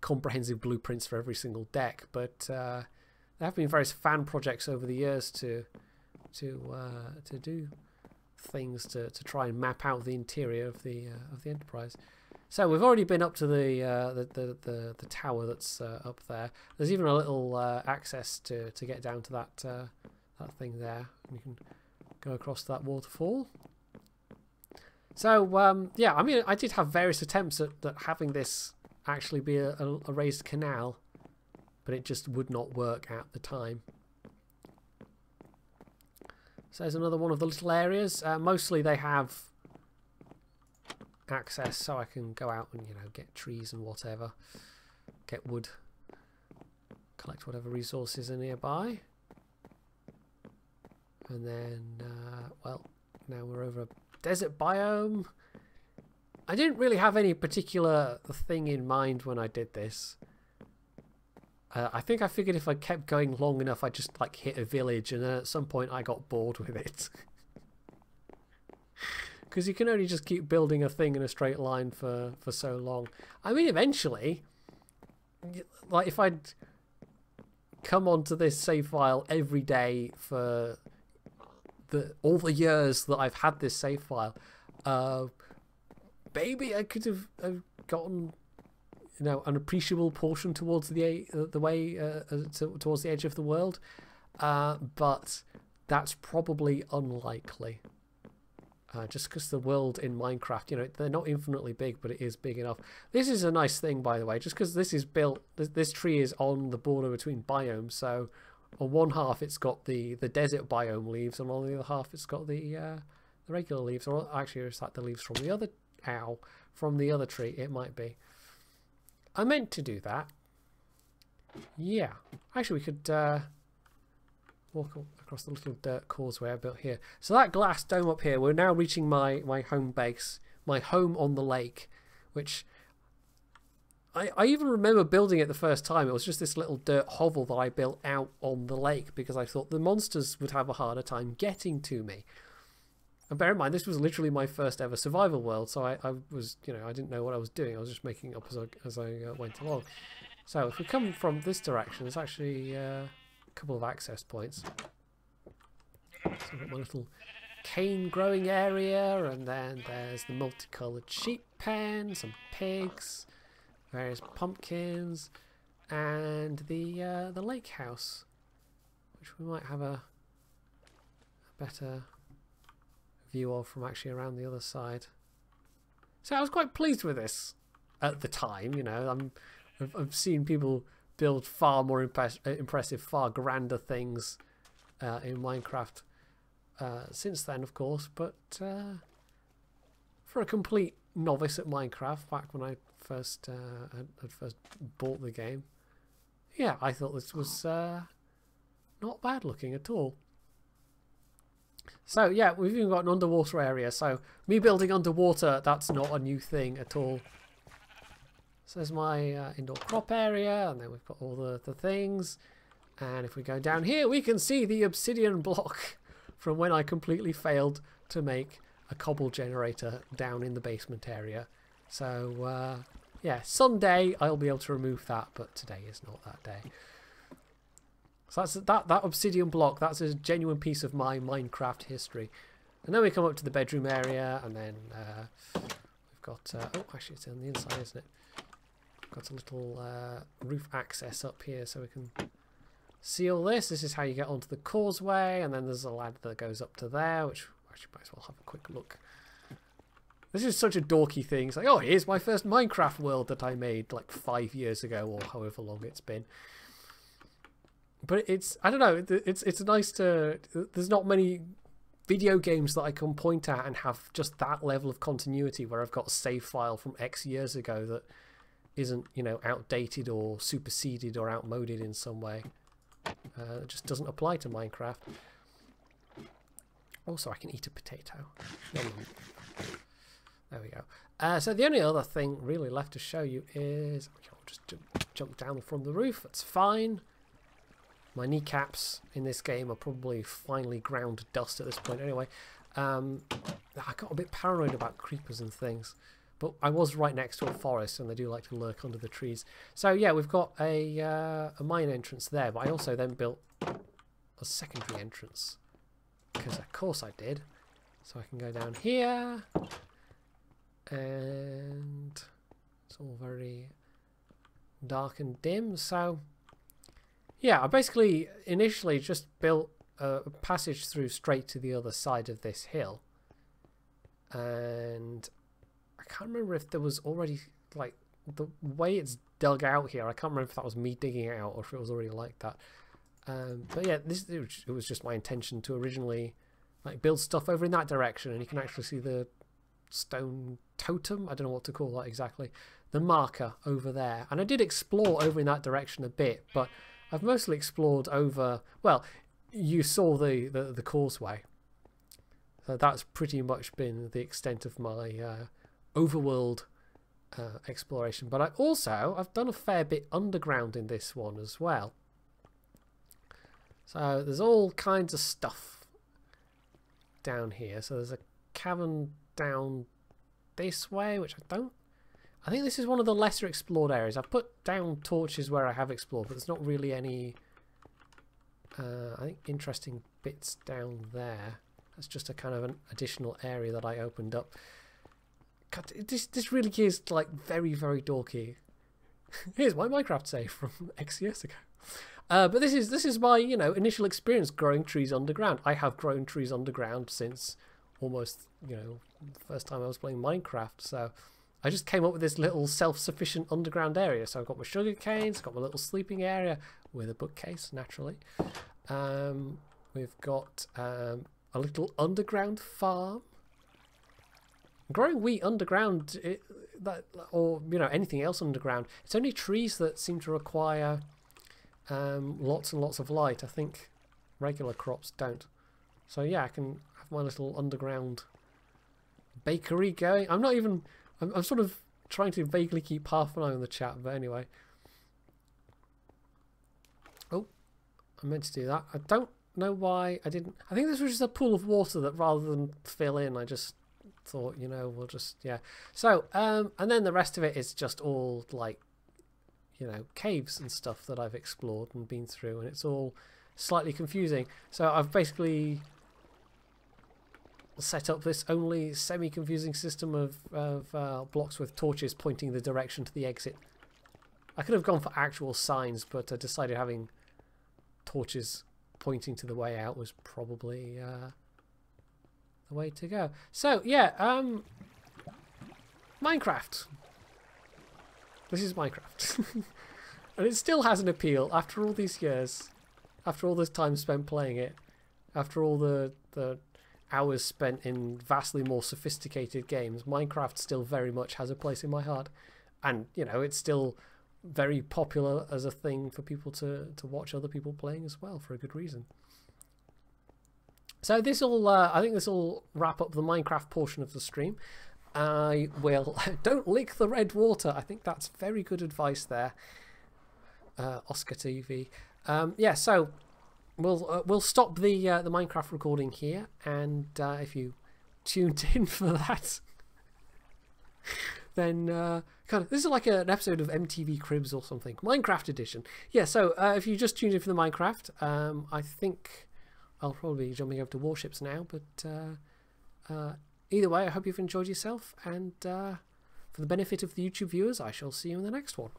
comprehensive blueprints for every single deck, but there have been various fan projects over the years to do things to try and map out the interior of the Enterprise. So we've already been up to the tower that's up there. There's even a little access to get down to that thing there. You can go across that waterfall. So yeah, I mean, I did have various attempts at having this actually be a raised canal, but it just would not work at the time. So there's another one of the little areas. Mostly they have access so I can go out and, you know, get trees and whatever, get wood, collect whatever resources are nearby, and then well, now we're over a desert biome. I didn't really have any particular thing in mind when I did this. I think I figured if I kept going long enough, I'd just like hit a village, and then at some point I got bored with it. Because you can only just keep building a thing in a straight line for so long. I mean, eventually, like if I'd come onto this save file every day for all the years that I've had this save file, maybe I could have gotten, you know, an appreciable portion towards the way towards the edge of the world, but that's probably unlikely. Just because the world in Minecraft, you know, they're not infinitely big, but it is big enough. This is a nice thing, by the way, just because this is built, this tree is on the border between biomes, so on one half it's got the desert biome leaves, and on the other half it's got the regular leaves, or actually it's like the leaves from the other, from the other tree, it might be. I meant to do that. Yeah, actually we could walk across the little dirt causeway I built here. So that glass dome up here, we're now reaching my home base, my home on the lake, which I even remember building it the first time. It was just this little dirt hovel that I built out on the lake because I thought the monsters would have a harder time getting to me. And bear in mind, this was literally my first ever survival world, so I was, you know, I didn't know what I was doing. I was just making it up as I went along. So if we come from this direction, there's actually couple of access points. So I've got my little cane growing area, and then there's the multicolored sheep pen, some pigs, various pumpkins, and the lake house, which we might have a better view of from actually around the other side. So I was quite pleased with this at the time. You know, I've seen people build far more impressive, far grander things in Minecraft since then, of course, but for a complete novice at Minecraft, back when I first had first bought the game, yeah, I thought this was not bad looking at all. So yeah, we've even got an underwater area, so me building underwater, that's not a new thing at all. So there's my indoor crop area, and then we've got all the things. And if we go down here, we can see the obsidian block from when I completely failed to make a cobble generator down in the basement area. So yeah, someday I'll be able to remove that, but today is not that day. So that's that obsidian block. That's a genuine piece of my Minecraft history. And then we come up to the bedroom area, and then we've got oh, actually it's on the inside, isn't it? Got a little roof access up here so we can see all this. This is how you get onto the causeway, and then there's a ladder that goes up to there, which actually might as well have a quick look. This is such a dorky thing. It's like, oh, here's my first Minecraft world that I made like 5 years ago, or however long it's been. But it's, I don't know, it's nice to, there's not many video games that I can point at and have just that level of continuity where I've got a save file from X years ago that isn't, you know, outdated or superseded or outmoded in some way. It just doesn't apply to Minecraft. Also, I can eat a potato. There we go. So the only other thing really left to show you is, okay, I'll just jump down from the roof. That's fine. My kneecaps in this game are probably finely ground to dust at this point anyway. I got a bit paranoid about creepers and things. But I was right next to a forest, and they do like to lurk under the trees. So yeah, we've got a mine entrance there, but I also then built a secondary entrance. Because of course I did. So I can go down here. And it's all very dark and dim. So yeah, I basically initially just built a passage through straight to the other side of this hill. And I can't remember if there was already, like, the way it's dug out here, I can't remember if that was me digging it out or if it was already like that. But yeah, it was just my intention to originally like build stuff over in that direction, and you can actually see the stone totem, I don't know what to call that exactly, the marker over there. And I did explore over in that direction a bit, but I've mostly explored over, well, you saw the causeway. So that's pretty much been the extent of my overworld exploration, but I've done a fair bit underground in this one as well. So there's all kinds of stuff down here. So there's a cavern down this way, which I think this is one of the lesser explored areas. I've put down torches where I have explored, but there's not really any I think interesting bits down there. That's just a kind of an additional area that I opened up. God, this really is like very, very dorky. Here's my Minecraft save from X years ago. But this is my, you know, initial experience growing trees underground. I have grown trees underground since almost, you know, the first time I was playing Minecraft. So I just came up with this little self-sufficient underground area. So I've got my sugar canes, got my little sleeping area with a bookcase, naturally. We've got a little underground farm. Growing wheat underground, or you know, anything else underground, it's only trees that seem to require lots and lots of light. I think regular crops don't. So yeah, I can have my little underground bakery going. I'm sort of trying to vaguely keep half an eye on the chat, but anyway. Oh, I meant to do that. I don't know why I didn't. I think this was just a pool of water that rather than fill in, I just thought, you know, we'll just, yeah. So, and then the rest of it is just all like, you know, caves and stuff that I've explored and been through, and it's all slightly confusing. So I've basically set up this only semi-confusing system of blocks with torches pointing the direction to the exit. I could have gone for actual signs, but I decided having torches pointing to the way out was probably the way to go. So yeah, Minecraft. This is Minecraft. And it still has an appeal after all these years, after all this time spent playing it, after all the hours spent in vastly more sophisticated games. Minecraft still very much has a place in my heart, and you know, it's still very popular as a thing for people to watch other people playing as well, for a good reason. So this will I think this will wrap up the Minecraft portion of the stream. I will don't lick the red water. I think that's very good advice there, Oscar TV. Yeah, so we'll stop the Minecraft recording here, and if you tuned in for that, then kind of, this is like an episode of MTV Cribs or something, Minecraft edition. Yeah, so if you just tuned in for the Minecraft, I think I'll probably be jumping over to warships now, but either way, I hope you've enjoyed yourself, and for the benefit of the YouTube viewers, I shall see you in the next one.